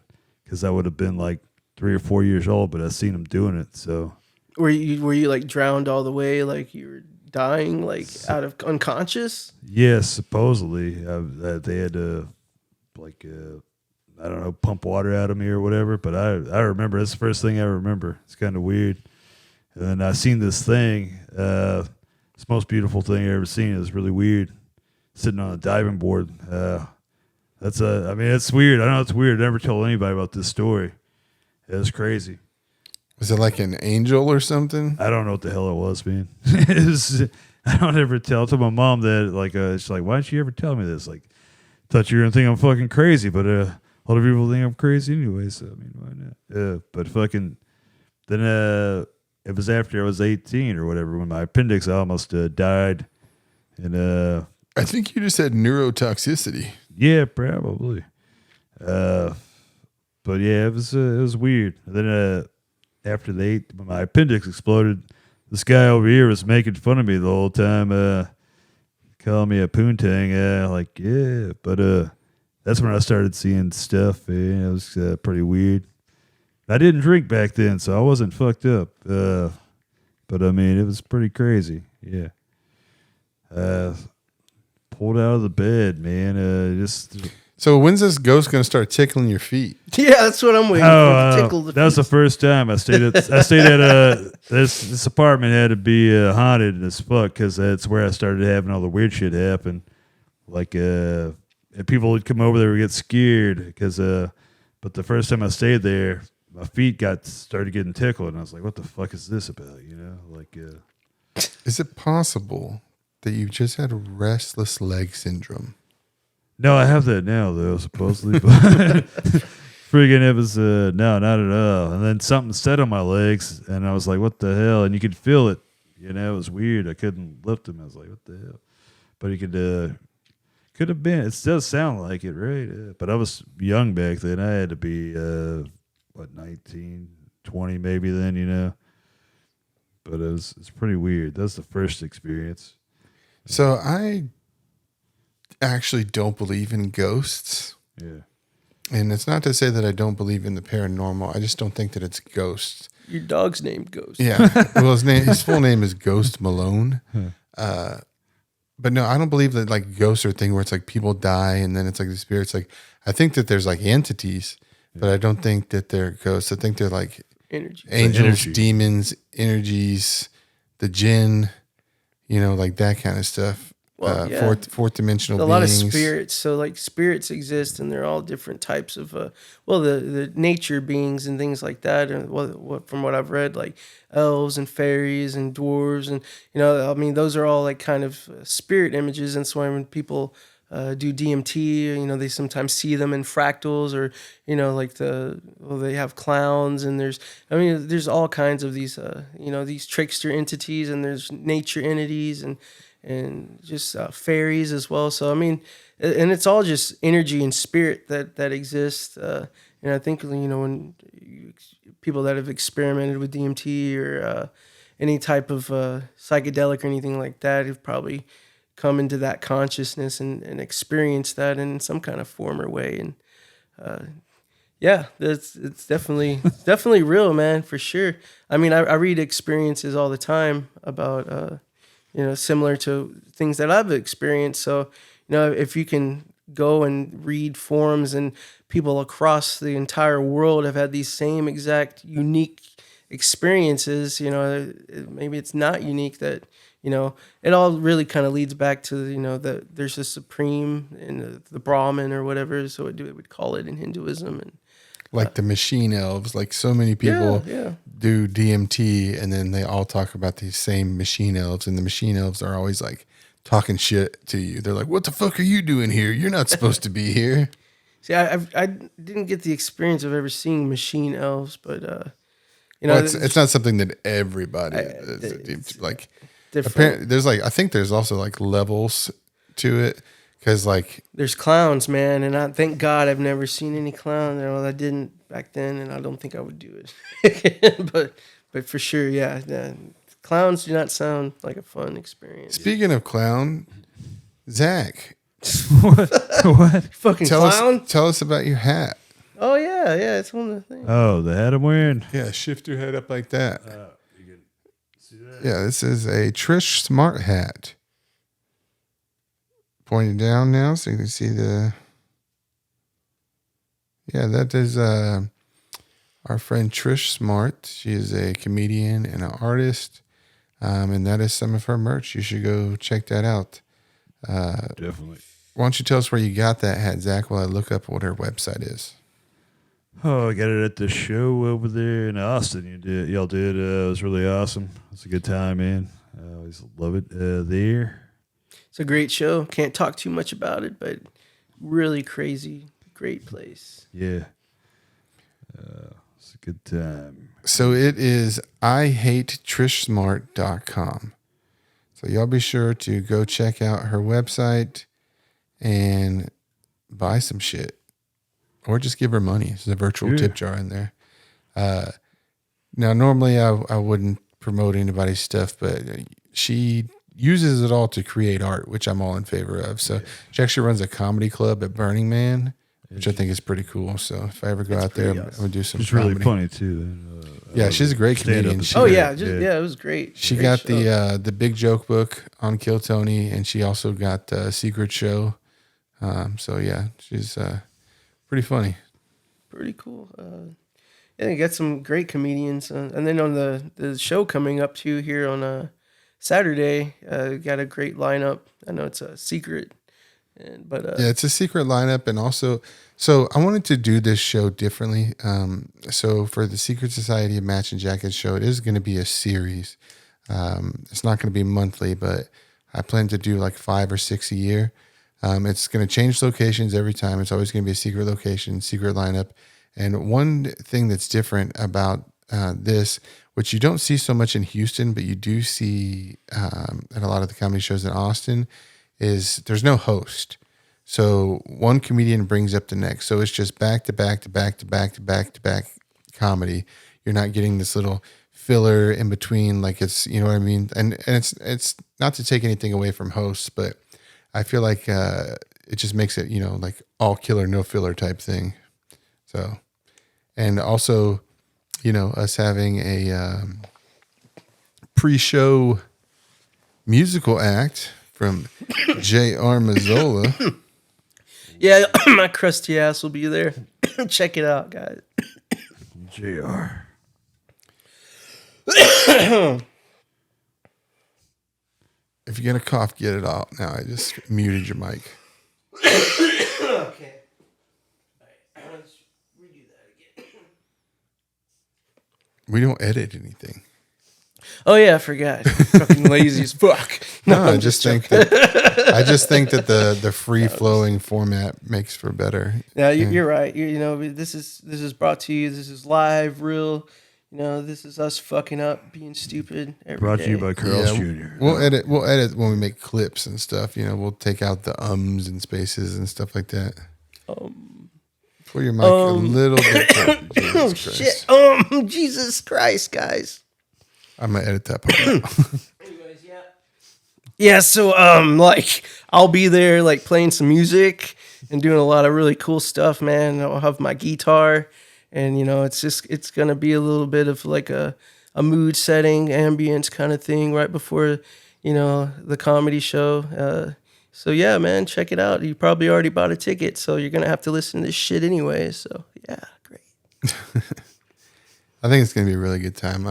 because I would have been like 3 or 4 years old, but I seen them doing it. So Were you like drowned all the way, like you were dying, like out of unconscious? yeah, supposedly they had to like I don't know, pump water out of me or whatever. But I remember that's the first thing I remember. It's kind of weird. And then I seen this thing. It's the most beautiful thing I ever seen. It was really weird. Sitting on a diving board. It's weird. I know it's weird. I never told anybody about this story. It was crazy. Was it like an angel or something? I don't know what the hell it was, man. I don't ever tell. I told my mom that, like, she's like, why didn't you ever tell me this? Like, thought you were going to think I'm fucking crazy, but a lot of people think I'm crazy anyway, so, I mean, why not? But fucking, then it was after I was 18 or whatever when my appendix almost died. And I think you just had neurotoxicity. yeah, probably. But yeah, it was weird. And then after when my appendix exploded, this guy over here was making fun of me the whole time, calling me a poontang. Like, yeah, but that's when I started seeing stuff. It was pretty weird. I didn't drink back then, so I wasn't fucked up. But I mean, it was pretty crazy. Yeah. Pulled out of the bed, man. So when's this ghost going to start tickling your feet? Yeah, that's what I'm waiting for. To tickle the that was the first time I stayed at. This apartment had to be haunted as fuck because that's where I started having all the weird shit happen. Like, and people would come over there and get scared because. But the first time I stayed there, my feet started getting tickled, and I was like, "What the fuck is this about?" Like. Is it possible that you just had restless leg syndrome? No, I have that now, though, supposedly. But friggin' it was, no, not at all. And then something set on my legs, and I was like, what the hell? And you could feel it. It was weird. I couldn't lift them. I was like, what the hell? But could have been. It does sound like it, right? But I was young back then. I had to be, 19, 20 maybe then, But it's pretty weird. That's the first experience. So I actually don't believe in ghosts. Yeah. And it's not to say that I don't believe in the paranormal. I just don't think that it's ghosts. Your dog's named Ghost. Yeah. Well, his full name is Ghost Malone. But no, I don't believe that like ghosts are a thing where it's like people die and then it's like the spirits. Like I think that there's like entities, but I don't think that they're ghosts. I think they're like Energy. angels, energy. demons, energies, the jinn, like that kind of stuff. Well, yeah. Fourth dimensional A beings. lot of spirits. So like spirits exist, and they're all different types of. The nature beings and things like that. And from what I've read, like elves and fairies and dwarves, and I mean, those are all like kind of spirit images. And so when people do DMT, they sometimes see them in fractals, or like they have clowns, and there's all kinds of these these trickster entities, and there's nature entities and just fairies as well. So I mean, and it's all just energy and spirit that exists. And I think when people that have experimented with DMT or any type of psychedelic or anything like that have probably come into that consciousness and experienced that in some kind of form or way. And yeah, it's definitely real, man, for sure. I mean, I read experiences all the time about similar to things that I've experienced. So, if you can go and read forums and people across the entire world have had these same exact unique experiences, maybe it's not unique that, it all really kind of leads back to, that there's a supreme and the Brahman or whatever. So it would call it in Hinduism. And like the machine elves, like so many people yeah. do DMT and then they all talk about these same machine elves, and the machine elves are always like talking shit to you. They're like, "What the fuck are you doing here? You're not supposed to be here." See, I didn't get the experience of ever seeing machine elves, but It's not something that everybody like. Apparently, there's like I think there's also like levels to it. Because like there's clowns, man, and I thank God I've never seen any clown. Well, I didn't back then, and I don't think I would do it. but for sure, yeah, clowns do not sound like a fun experience. Speaking of clown, Zach, What? Fucking clown! Tell us about your hat. Oh yeah, it's one of the things. Oh, the hat I'm wearing. Yeah, shift your head up like that. You can see that? Yeah, this is a Trish Smart hat. Pointing down now so you can see the. Yeah, that is our friend Trish Smart. She is a comedian and an artist, and that is some of her merch. You should go check that out. Definitely. Why don't you tell us where you got that hat, Zach, while I look up what her website is? Oh, I got it at the show over there in Austin. Y'all did. It was really awesome. It's a good time, man. I always love it there. It's a great show. Can't talk too much about it, but really crazy, great place. Yeah. It's a good time. So it is IHateTrishSmart.com. So y'all be sure to go check out her website and buy some shit. Or just give her money. There's a virtual tip jar in there. Now, normally I wouldn't promote anybody's stuff, but she uses it all to create art, which I'm all in favor of. So she actually runs a comedy club at Burning Man, which I think is pretty cool. So if I ever go out there, I'm going to do some She's comedy. really funny, too. Yeah, she's a great stand-up comedian. is Oh great. yeah, it was great. She Great got show. the Big Joke book on Kill Tony, and she also got Secret Show. So yeah, she's pretty funny. Pretty cool. Yeah, they got some great comedians, and then on the show coming up too here on Saturday, got a great lineup. I know it's a secret, but Yeah, it's a secret lineup, and also, so I wanted to do this show differently. So for the Secret Society of Matching Jackets show, it is going to be a series. It's not going to be monthly, but I plan to do like 5 or 6 a year. It's going to change locations every time. It's always going to be a secret location, secret lineup. And one thing that's different about this, which you don't see so much in Houston, but you do see at a lot of the comedy shows in Austin, is there's no host. So one comedian brings up the next. So it's just back to back to back to back to back to back comedy. You're not getting this little filler in between, like it's, you know what I mean? And it's not to take anything away from hosts, but I feel like it just makes it, like all killer, no filler type thing. So, and also, us having a pre-show musical act from J.R. Mazzola. Yeah, my crusty ass will be there. Check it out, guys. JR. If you're gonna cough, get it out now. I just muted your mic. Okay. Let's redo that again. We don't edit anything. Oh yeah, I forgot. Fucking lazy as fuck. No, I just think that the free flowing format makes for better. Yeah, you're right. This is brought to you. This is live, real. This is us fucking up, being stupid. Brought to you by Carl's Jr. We'll edit when we make clips and stuff. We'll take out the ums and spaces and stuff like that. Pull your mic a little bit closer. Oh shit! Jesus Christ, guys. I'm gonna edit that part out. Anyways, yeah. Yeah, so I'll be there like playing some music and doing a lot of really cool stuff, man. I'll have my guitar, and it's gonna be a little bit of like a mood setting, ambience kind of thing right before the comedy show. So yeah, man, check it out. You probably already bought a ticket, so you're gonna have to listen to this shit anyway. So yeah, great. I think it's gonna be a really good time.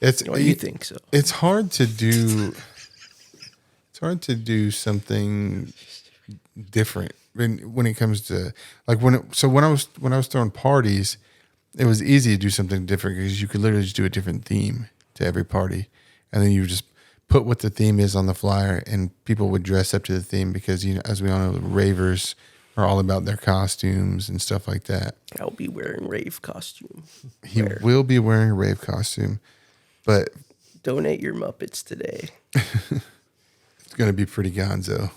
You think so? It's hard to do. It's hard to do something different when it comes to like when I was throwing parties, it was easy to do something different because you could literally just do a different theme to every party, and then you just put what the theme is on the flyer, and people would dress up to the theme because as we all know, the ravers are all about their costumes and stuff like that. I'll be wearing rave costume. He will be wearing a rave costume, but donate your Muppets today. It's going to be pretty gonzo.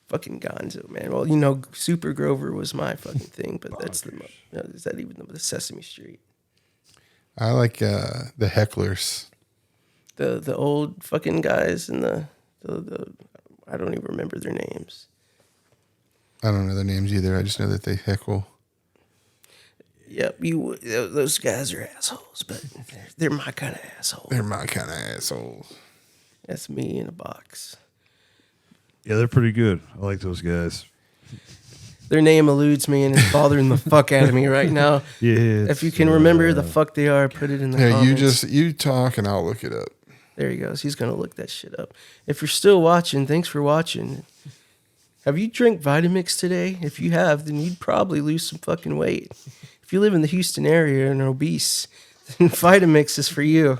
Fucking gonzo, man. Well, Super Grover was my fucking thing, but that's is that even the Sesame Street? I like the hecklers. The old fucking guys and the I don't even remember their names. I don't know their names either. I just know that they heckle. Yep, those guys are assholes, but they're my kind of asshole. They're my kind of assholes. That's me in a box. Yeah, they're pretty good. I like those guys. Their name eludes me and it's bothering the fuck out of me right now. Yeah. If you can remember the fuck they are, put it in the comments. You talk and I'll look it up. There he goes. He's gonna look that shit up. If you're still watching, thanks for watching. Have you drank Vitamix today? If you have, then you'd probably lose some fucking weight. If you live in the Houston area and are obese, then Vitamix is for you.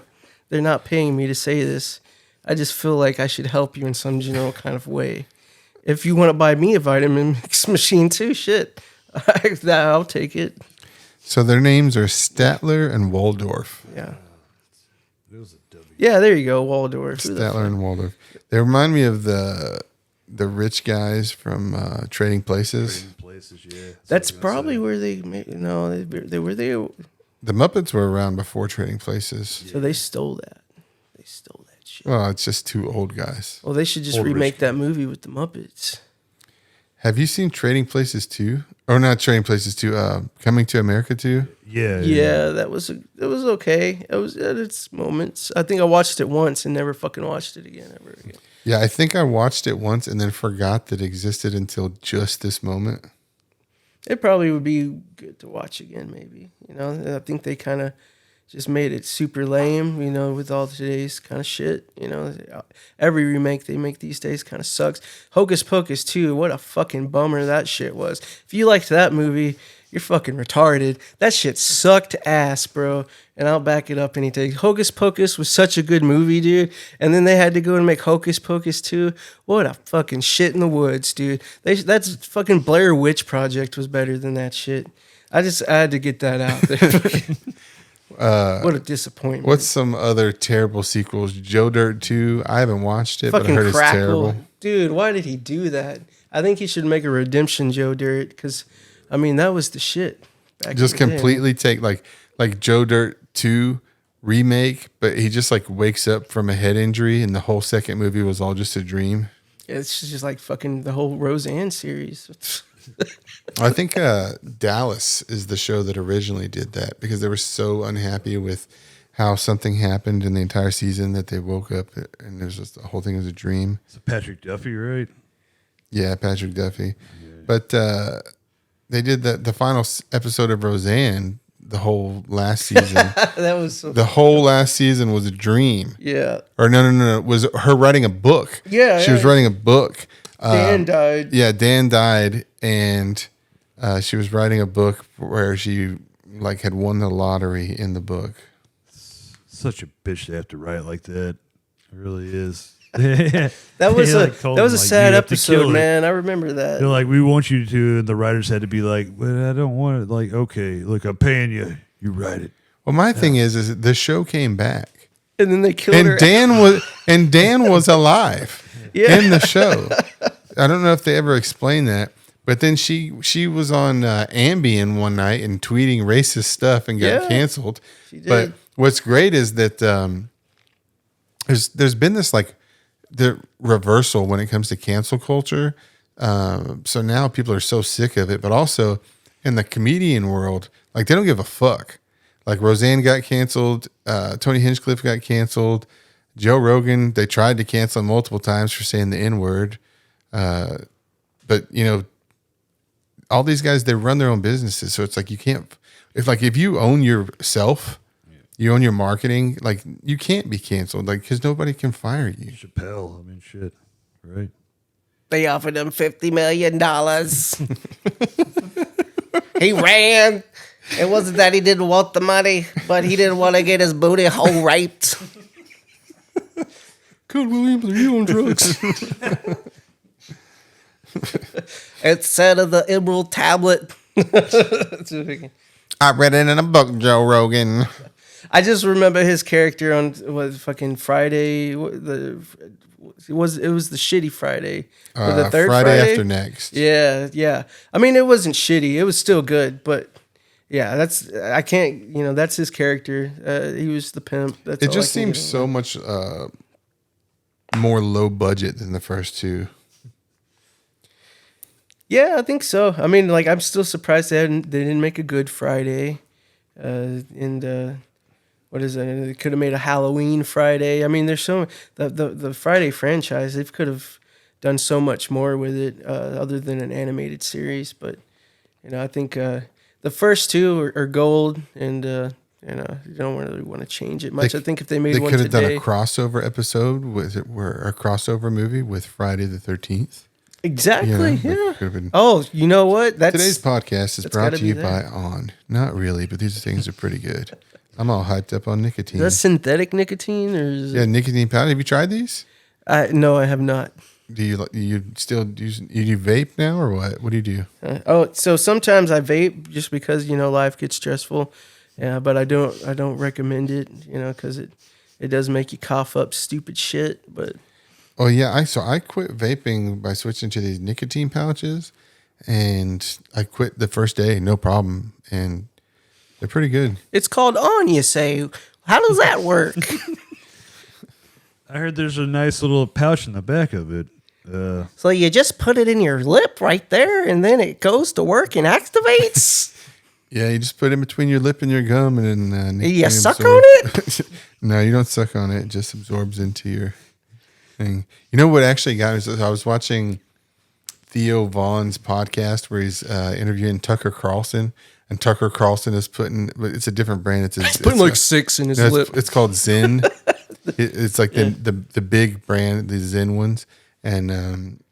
They're not paying me to say this. I just feel like I should help you in some general kind of way. If you want to buy me a Vitamix machine too, shit, I'll take it. So their names are Statler and Waldorf. Yeah. It was a W. Yeah, there you go, Waldorf. Statler and Waldorf. They remind me of the rich guys from Trading Places. Trading Places, yeah. That's probably where they made. No, they were there. The Muppets were around before Trading Places. So they stole that. They stole that shit. Well, it's just two old guys. Well, they should just Old remake rich that movie with the Muppets. Have you seen Trading Places 2? Or not Trading Places 2, Coming to America 2? Yeah. Yeah, that was okay. It was at its moments. I think I watched it once and never fucking watched it ever again. Yeah, I think I watched it once and then forgot that it existed until just this moment. It probably would be good to watch again, maybe. I think they kind of just made it super lame, with all today's kind of shit. Every remake they make these days kind of sucks. Hocus Pocus 2, what a fucking bummer that shit was. If you liked that movie, you're fucking retarded. That shit sucked ass, bro. And I'll back it up any day. Hocus Pocus was such a good movie, dude. And then they had to go and make Hocus Pocus 2. What a fucking shit in the woods, dude. That's fucking Blair Witch Project was better than that shit. I had to get that out there. What a disappointment. What's some other terrible sequels? Joe Dirt 2. I haven't watched it, fucking but I heard Crackle. it's terrible. Dude, why did he do that? I think he should make a redemption Joe Dirt because, that was the shit. Just completely take like Joe Dirt 2 remake, but he just wakes up from a head injury and the whole second movie was all just a dream. It's just like fucking the whole Roseanne series. I think Dallas is the show that originally did that because they were so unhappy with how something happened in the entire season that they woke up and there's just the whole thing was a dream. It's Patrick Duffy, right? Yeah, Patrick Duffy. Yeah. But they did the final episode of Roseanne. The whole last season. That was so the whole last season was a dream. Yeah. Or no. It was her writing a book. Yeah. She was writing a book. Dan died. Yeah, Dan died, and she was writing a book where she like had won the lottery in the book. Such a bitch to have to write like that. It really is. That was a sad episode, man. I remember that. They're like, we want you to, and the writers had to be like, but I don't want it. Like, okay, look, I'm paying you. You write it. Well, my thing is the show came back, and then they killed her. And Dan was alive in the show. I don't know if they ever explained that, but then she was on Ambien one night and tweeting racist stuff and got canceled. She did. But what's great is that there's been this like the reversal when it comes to cancel culture. So now people are so sick of it, but also in the comedian world, like they don't give a fuck. Like Roseanne got canceled, Tony Hinchcliffe got canceled, Joe Rogan, they tried to cancel him multiple times for saying the N-word. But you know, all these guys, they run their own businesses. So it's like, you can't, if you own yourself, you own your marketing, like you can't be canceled, like, cause nobody can fire you. Chappelle, I mean, shit, right? They offered him $50 million. He ran. It wasn't that he didn't want the money, but he didn't want to get his booty hole raped. Good Williams, are you on drugs? Instead of the emerald tablet. I read it in a book, Joe Rogan. I just remember his character on fucking Friday. It was the shitty Friday. Or the third Friday after next. Yeah. I mean, it wasn't shitty. It was still good, but yeah, that's his character. He was the pimp. That's it just seems so much more low budget than the first two. Yeah, I think so. I mean, like, I'm still surprised they didn't make a Good Friday. What is it? They could have made a Halloween Friday. I mean, there's the Friday franchise. They could have done so much more with it, other than an animated series. But I think the first two are gold, and you don't really want to change it much. I think if they made one today, they could have done a crossover episode with it, a crossover movie with Friday the 13th. Exactly. Yeah. Oh, you know what? Today's podcast is brought to you by On. Not really, but these things are pretty good. I'm all hyped up on nicotine. Is that synthetic nicotine or nicotine powder? Have you tried these? No, I have not. Do you still you vape now or what? What do you do? So sometimes I vape just because life gets stressful. Yeah, but I don't recommend it. Because it does make you cough up stupid shit. But oh yeah, I quit vaping by switching to these nicotine pouches, and I quit the first day, no problem, and they're pretty good. It's called On, you say. How does that work? I heard there's a nice little pouch in the back of it. So you just put it in your lip right there, and then it goes to work and activates? Yeah, you just put it in between your lip and your gum, and then you suck on it? No, you don't suck on it. It just absorbs into your thing. You know what actually got me? I was watching Theo Vaughn's podcast where he's interviewing Tucker Carlson, and Tucker Carlson is putting, but it's a different brand. It's putting like 6 in his lip. It's called Zen. It's like the big brand, the Zen ones, and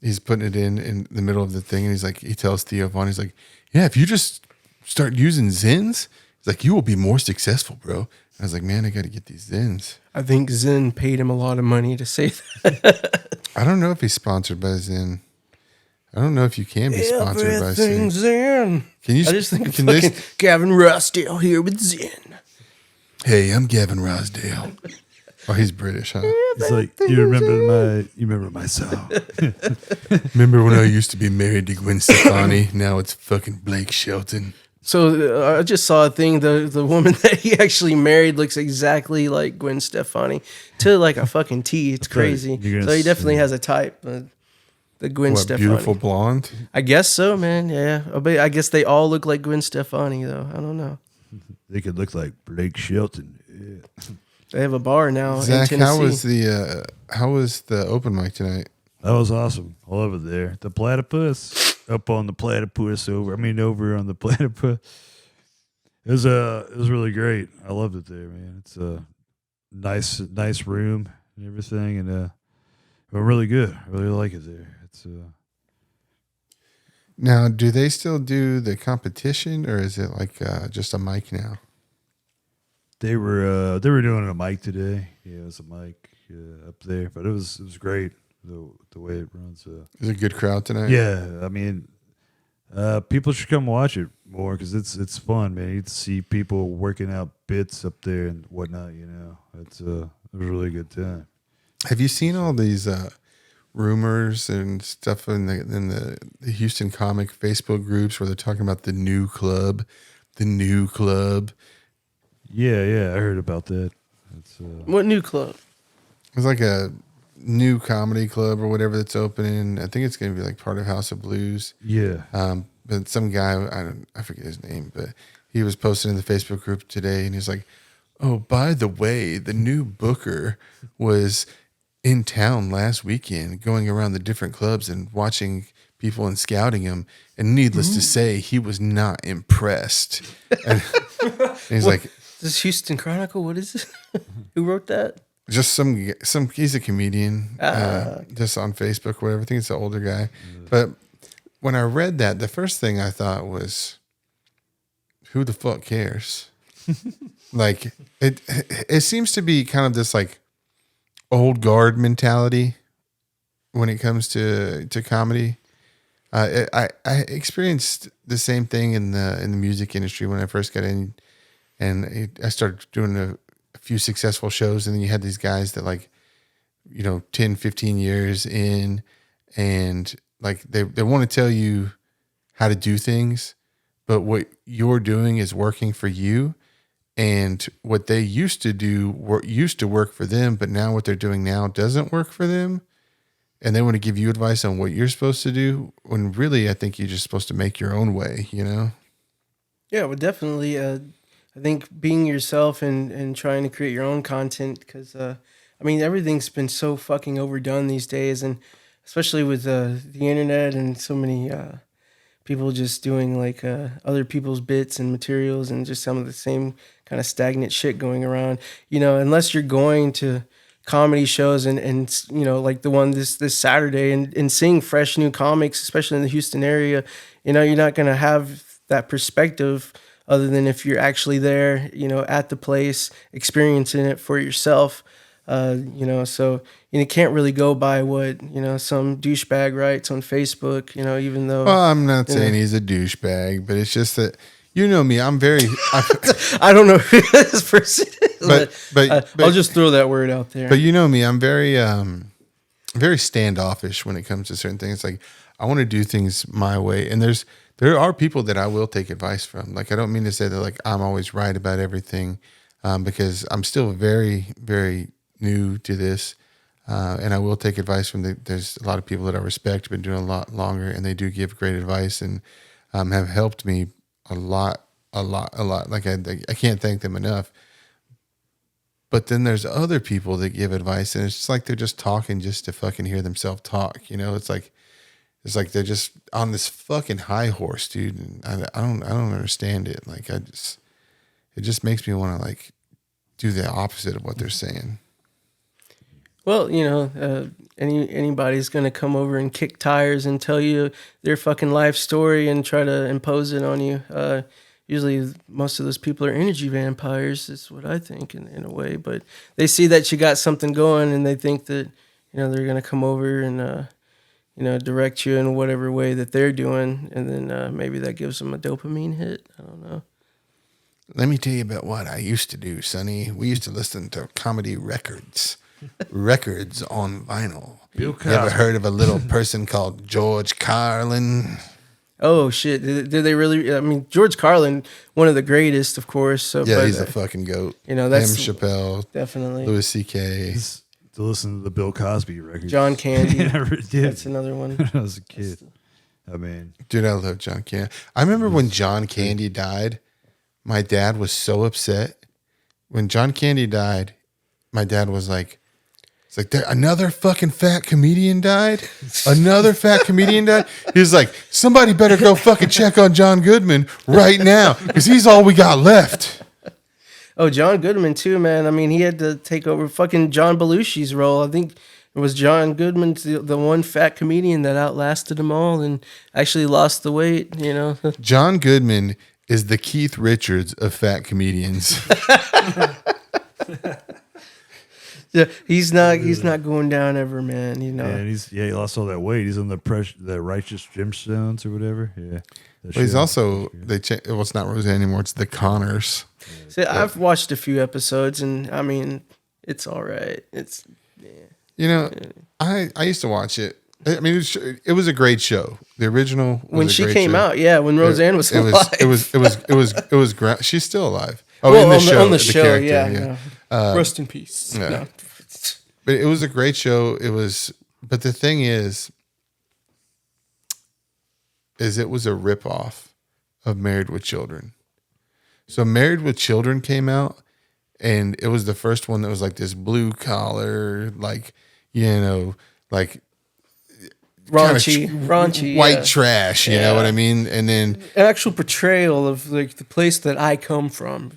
he's putting it in the middle of the thing, and he tells Theo Vaughn, he's like, yeah, if you just start using Zens, he's like, you will be more successful, bro. I was like, man, I got to get these Zens. I think Zen paid him a lot of money to say that. I don't know if he's sponsored by Zen. I don't know if you can be sponsored by Zen. Zen. Can you? I just think of Gavin Rossdale here with Zen. Hey, I'm Gavin Rossdale. Oh, he's British, huh? It's like, you remember my song. Remember when I used to be married to Gwen Stefani? Now it's fucking Blake Shelton. So I just saw a thing. The woman that he actually married looks exactly like Gwen Stefani to like a fucking T. It's crazy. you're gonna So he definitely see- has a type. The Gwen What, Stefani. beautiful blonde? I guess so, man. Yeah. I guess they all look like Gwen Stefani, though. I don't know. They could look like Blake Shelton. Yeah. They have a bar now in Zach, Tennessee. how was the open mic tonight? That was awesome. I love it there. The platypus up on the platypus over on the platypus. It was really great. I loved it there, man. It's a nice room and everything, and but really good. I really like it there. It's Now, do they still do the competition, or is it like just a mic now? they were doing a mic today. Yeah, it was a mic up there, but it was great the way it runs. Is it a good crowd tonight? Yeah, I mean, people should come watch it more because it's fun, man. You get to see people working out bits up there and whatnot. You know, it was a really good time. Have you seen all these rumors and stuff in the Houston comic Facebook groups where they're talking about the new club? Yeah, I heard about that. It's What new club? It's like a new comedy club or whatever that's opening. I think it's going to be like part of House of Blues. yeah, But some guy, I forget his name, but he was posting in the Facebook group today, and he's like, "Oh, by the way, the new booker was in town last weekend, going around the different clubs and watching people and scouting him. And needless to say, he was not impressed." And he's like, Is this Houston Chronicle? What is this? Who wrote that? just some. He's a comedian, just on Facebook, or whatever. I think it's an older guy, but. When I read that, the first thing I thought was, who the fuck cares? Like it seems to be kind of this like old guard mentality when it comes to comedy. I experienced the same thing in the music industry when I first got in, and I started doing a few successful shows, and then you had these guys that 10, 15 years in, and like they want to tell you how to do things, but what you're doing is working for you, and what they used to do used to work for them, but now what they're doing now doesn't work for them, and they want to give you advice on what you're supposed to do, when really I think you're just supposed to make your own way, you know? Yeah, well, definitely. I think being yourself and trying to create your own content, because everything's been so fucking overdone these days, and especially with the internet and so many people just doing like other people's bits and materials and just some of the same kind of stagnant shit going around. You know, unless you're going to comedy shows and like the one this Saturday and seeing fresh new comics, especially in the Houston area, you're not going to have that perspective other than if you're actually there, at the place, experiencing it for yourself. So you can't really go by what, some douchebag writes on Facebook, even though. Well, I'm not saying he's a douchebag, but it's just that, me, I'm very. I don't know who this person is, but I'll just throw that word out there. But me, I'm very standoffish when it comes to certain things. Like, I want to do things my way, and there are people that I will take advice from. Like, I don't mean to say that like I'm always right about everything, because I'm still very, very new to this, and I will take advice from there's a lot of people that I respect, been doing a lot longer, and they do give great advice and have helped me a lot. Like I can't thank them enough. But then there's other people that give advice, and it's just like they're just talking just to fucking hear themselves talk. It's like they're just on this fucking high horse, dude. And I don't understand it. Like it just makes me want to like do the opposite of what they're saying. Well, anybody's gonna come over and kick tires and tell you their fucking life story and try to impose it on you. Usually, most of those people are energy vampires. Is what I think in a way. But they see that you got something going, and they think that they're gonna come over and direct you in whatever way that they're doing, and then maybe that gives them a dopamine hit. I don't know. Let me tell you about what I used to do, Sonny. We used to listen to comedy records. Records on vinyl. Bill You ever Cosby. heard of a little person called George Carlin? Oh shit! Did they really? I mean, George Carlin, one of the greatest, of course. So, Yeah, but, he's a fucking goat. you know, that's Him, Chappelle, definitely Louis C.K. Just to listen to the Bill Cosby records. John Candy. I never did. That's another one. When I was a kid. I mean, Dude, I love John Candy. I remember when John Candy died, my dad was so upset. When John Candy died, my dad was like, it's like, another fucking fat comedian died? Another fat comedian died? He was like, somebody better go fucking check on John Goodman right now because he's all we got left. Oh, John Goodman too, man. I mean, he had to take over fucking John Belushi's role. I think it was John Goodman, the one fat comedian that outlasted them all and actually lost the weight, you know. John Goodman is the Keith Richards of fat comedians. Yeah, he's not going down ever, man. You know. and he lost all that weight. He's on the Righteous Gemstones or whatever. Yeah. But he's also well, it's not Roseanne anymore. It's the Connors. See, I've watched a few episodes, and I mean, it's all right. It's You know, I used to watch it. I mean, it was a great show. The original was when a she great came show. out, yeah, when Roseanne was alive. It was she's still alive. Oh, Well, in the show, on the show, character, yeah. No. Rest in peace. yeah. No. But it was a great show. But the thing is it was a ripoff of Married with Children. So Married with Children came out, and it was the first one that was like this blue collar, like, you know, like Raunchy, white trash. You know what I mean? And then an actual portrayal of like the place that I come from.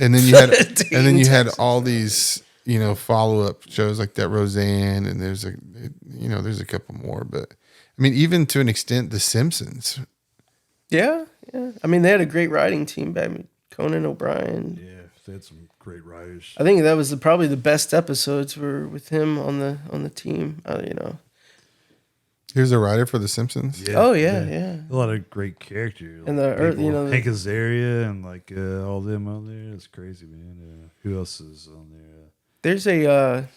And then you had all these, you know, follow up shows like that Roseanne, and there's a couple more, but I mean, even to an extent, The Simpsons. Yeah. I mean, they had a great writing team back with Conan O'Brien. Yeah, they had some great writers. I think that was probably the best episodes were with him on the team. You know. He was a writer for The Simpsons. Yeah, Oh yeah. A lot of great characters. And Hank Azaria and like all them on there. It's crazy, man. Who else is on there? There's a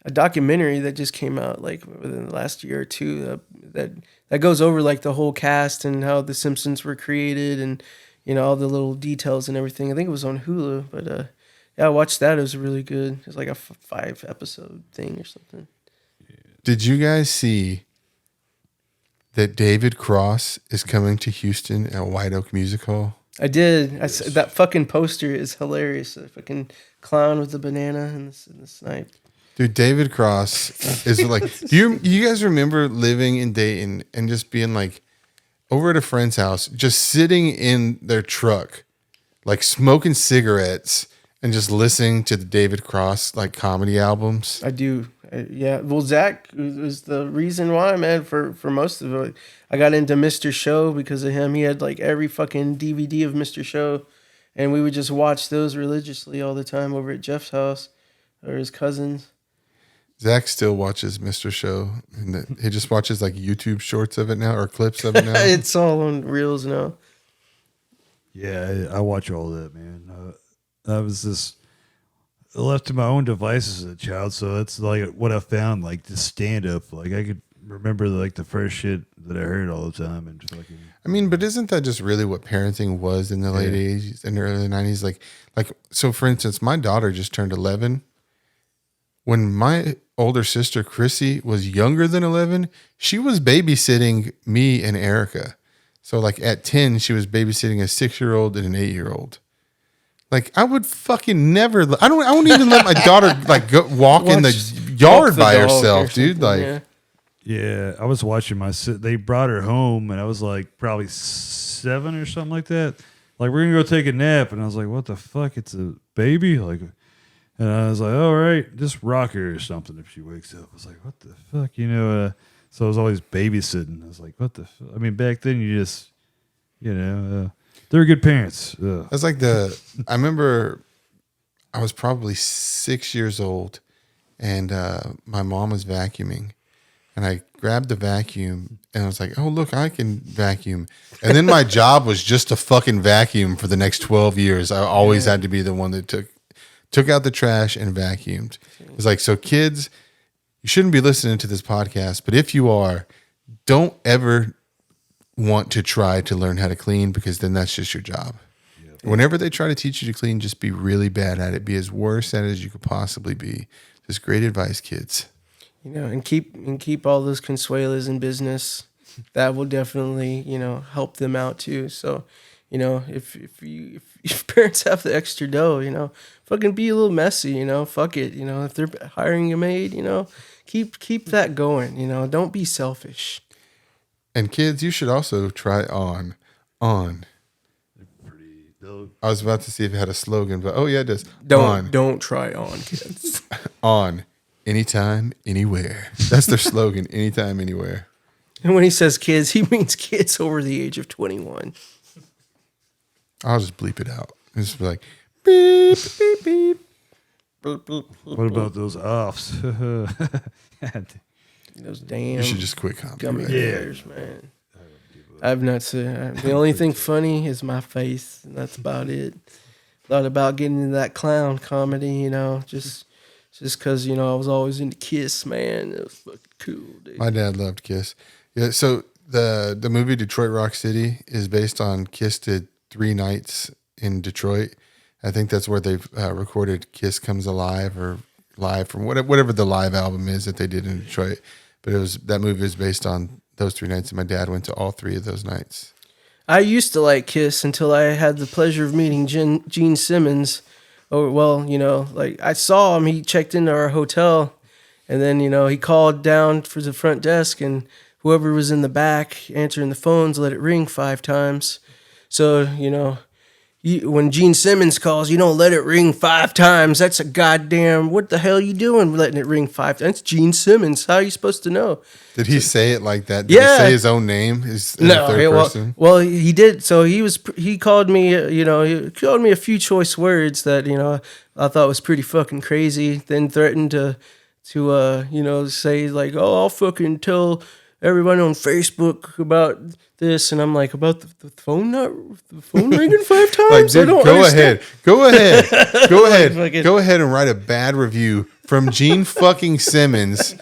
documentary that just came out like within the last year or two that goes over like the whole cast and how the Simpsons were created and you know all the little details and everything. I think it was on Hulu, but yeah, I watched that. It was really good. It was like a 5-episode thing or something. Did you guys see that David Cross is coming to Houston at White Oak Music Hall? I did. That fucking poster is hilarious. The fucking clown with the banana and the snipe. Dude, David Cross is like, do you guys remember living in Dayton and just being like over at a friend's house, just sitting in their truck, like smoking cigarettes and just listening to the David Cross like comedy albums? I do. Yeah. Well, Zach was the reason why, man, for most of it. I got into Mr. Show because of him. He had like every fucking DVD of Mr. Show, and we would just watch those religiously all the time over at Jeff's house or his cousins. Zach still watches Mr. Show, and he just watches like YouTube shorts of it now or clips of it now. It's all on Reels now. Yeah, I watch all that, man. I was just left to my own devices as a child, so that's like what I found, like the stand up. Like I could remember like the first shit that I heard all the time, and fucking. I mean, but isn't that just really what parenting was in the late 80s and early 90s? Like, so for instance, my daughter just turned 11. When my older sister, Chrissy, was younger than 11, she was babysitting me and Erica. So like at 10, she was babysitting a 6-year-old and an 8-year-old. Like I would fucking never, I won't even let my daughter like go walk in the yard by herself, dude. Like, yeah, I was watching they brought her home and I was like probably 7 or something like that. Like we're gonna go take a nap, and I was like, "What the fuck? It's a baby!" Like, and I was like, "All right, just rock her or something if she wakes up." I was like, "What the fuck?" You know. So I was always babysitting. I was like, "What the?" I mean, back then you just, you know, they're good parents. that's like I remember I was probably 6 years old, and my mom was vacuuming. And I grabbed the vacuum and I was like, oh, look, I can vacuum. And then my job was just to fucking vacuum for the next 12 years. I always had to be the one that took out the trash and vacuumed. It was like, so kids, you shouldn't be listening to this podcast, but if you are, don't ever want to try to learn how to clean, because then that's just your job. Whenever they try to teach you to clean, just be really bad at it. Be as worse at it as you could possibly be. Just great advice, kids. And keep all those consuelas in business. That will definitely, help them out too. So, if parents have the extra dough, fucking be a little messy, fuck it, if they're hiring a maid, keep that going, don't be selfish. And kids, you should also try on. I was about to see if it had a slogan, but yeah, it does. Don't try on, kids. On. Anytime, anywhere. That's their slogan. Anytime, anywhere. And when he says kids, he means kids over the age of 21. I'll just bleep it out. Just be like, beep, beep, beep. What about those offs? Those damn You should just quit gummy copyright. bears, man. I've not seen. The only thing funny is my face, and that's about it. Thought about getting into that clown comedy, just because I was always into Kiss, man. It was fucking cool, dude. My dad loved Kiss. Yeah, so the movie Detroit Rock City is based on Kiss did 3 nights in Detroit. I think that's where they've recorded Kiss Comes Alive or live from whatever the live album is that they did in Detroit. But that movie is based on those 3 nights, and my dad went to all 3 of those nights. I used to like Kiss until I had the pleasure of meeting Gene Simmons. Oh, well, I saw him. He checked into our hotel, and then, he called down for the front desk, and whoever was in the back answering the phones let it ring 5 times. So, when Gene Simmons calls, you don't let it ring 5 times. That's a goddamn, what the hell you doing letting it ring 5 times? It's Gene Simmons. How are you supposed to know? Did he say it like that? Did Yeah. he say his own name? No, third person? well, he did. So he called me, he called me a few choice words that, I thought was pretty fucking crazy. Then threatened to say like, oh, I'll fucking tell everyone on Facebook about this. And I'm like, about the phone ringing 5 times? Like, dude, go ahead Fucking- go ahead and write a bad review from Gene fucking Simmons.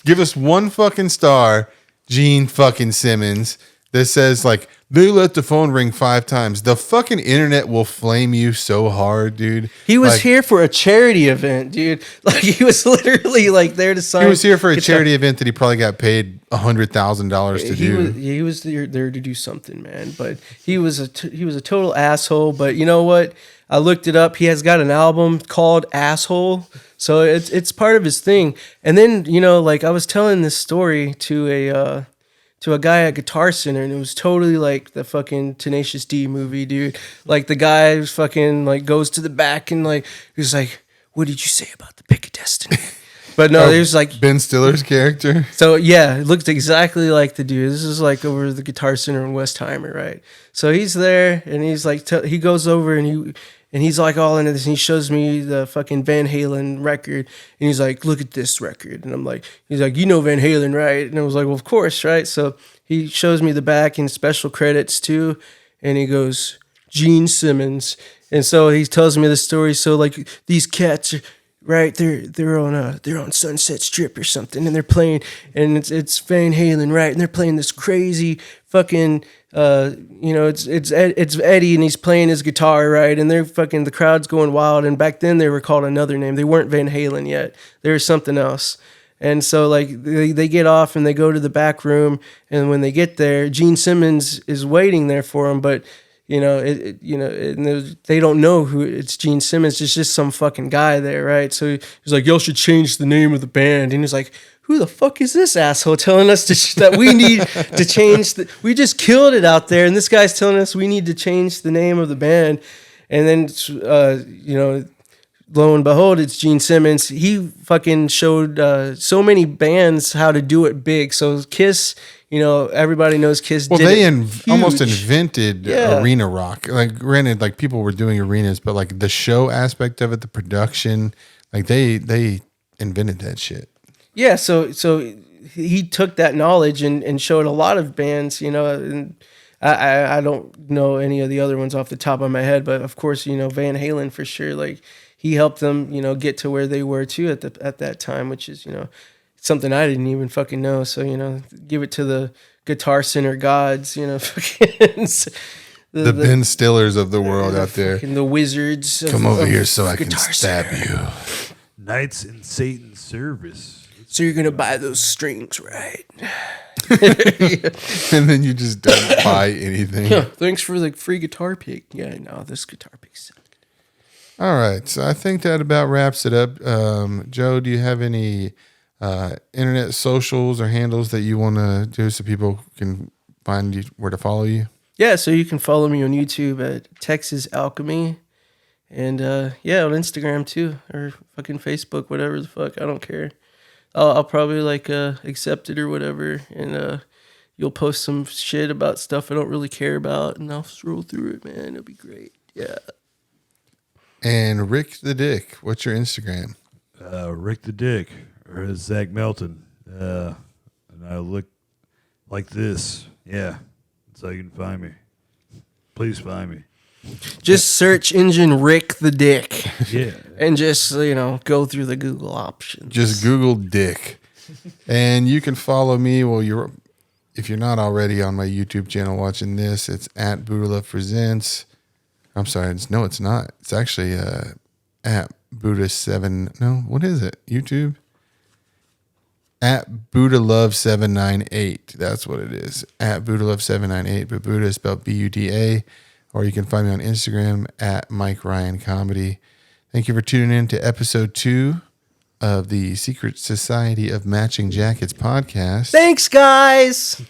Give us 1 fucking star, Gene fucking Simmons, that says like, they let the phone ring 5 times. The fucking internet will flame you so hard, dude. He was Like, here for a charity event, dude. Like, he was literally like there to sign. He was here for a guitar. charity event that he probably got paid $100,000 to do. He was there to do something, man. But he was a total asshole. But you know what? I looked it up. He has got an album called Asshole, so it's part of his thing. And then I was telling this story to a guy at Guitar Center, and it was totally like the fucking Tenacious D movie, dude. Like the guy fucking like goes to the back and like he's like, "What did you say about the Pick of Destiny?" But no, there's like Ben Stiller's character. So yeah, it looked exactly like the dude. This is like over the Guitar Center in Westheimer, right? So he's there, and he's like, he goes over and he's like all into this, and he shows me the fucking Van Halen record, and he's like, look at this record, and I'm like, he's like, you know Van Halen, right? And I was like, well, of course, right? So he shows me the back and special credits too, and he goes, Gene Simmons, and so he tells me the story. So like these cats are. Right, they're on Sunset Strip or something, and they're playing, and it's Van Halen, right? And they're playing this crazy fucking, it's Eddie, and he's playing his guitar, right? And they're fucking, the crowd's going wild. And back then they were called another name. They weren't Van Halen yet. They were something else. And so like they get off and they go to the back room, and when they get there, Gene Simmons is waiting there for them, but. And they don't know who it's Gene Simmons. It's just some fucking guy there, right? So he's like, y'all should change the name of the band. And he's like, who the fuck is this asshole telling us that we need to change we just killed it out there. And this guy's telling us we need to change the name of the band. And then, lo and behold, it's Gene Simmons. He fucking showed so many bands how to do it big. So Kiss, everybody knows Kiss. Well, did they it almost huge. invented arena rock. Like, granted, like people were doing arenas, but like the show aspect of it, the production, like they invented that shit. Yeah, so he took that knowledge and showed a lot of bands, and I don't know any of the other ones off the top of my head, but of course, Van Halen for sure. Like he helped them, get to where they were too at that time, which is, something I didn't even fucking know. So, give it to the Guitar Center gods, fucking The Ben Stillers of the world out there. fucking the wizards. Come over here so I can Guitar stab Center. you. Knights in Satan's service. So you're gonna buy those strings, right? And then you just don't buy anything. Yeah, thanks for the free guitar pick. Yeah, no, this guitar pick sucked. All right. So I think that about wraps it up. Joe, do you have any internet socials or handles that you want to do so people can find you where to follow you? Yeah, so you can follow me on YouTube at Texas Alchemy. And on Instagram too, or fucking Facebook, whatever the fuck. I don't care. I'll probably accept it or whatever, and you'll post some shit about stuff I don't really care about, and I'll scroll through it, man. It'll be great. Yeah. And Rick the Dick, what's your Instagram? Rick the Dick, or Zach Melton. And I look like this. Yeah, that's how you can find me. Please find me. Just search engine Rick the Dick. Yeah. And just, go through the Google options. Just Google Dick. And you can follow me. Well, if you're not already on my YouTube channel watching this, it's at Buddha Love Presents. I'm sorry. No, it's not. It's actually at Buddha7. No, what is it? YouTube? At Buddha Love 798. That's what it is. At Buddha Love 798. But Buddha is spelled Buda. Or you can find me on Instagram at Mike Ryan Comedy. Thank you for tuning in to episode 2 of the Secret Society of Matching Jackets podcast. Thanks, guys.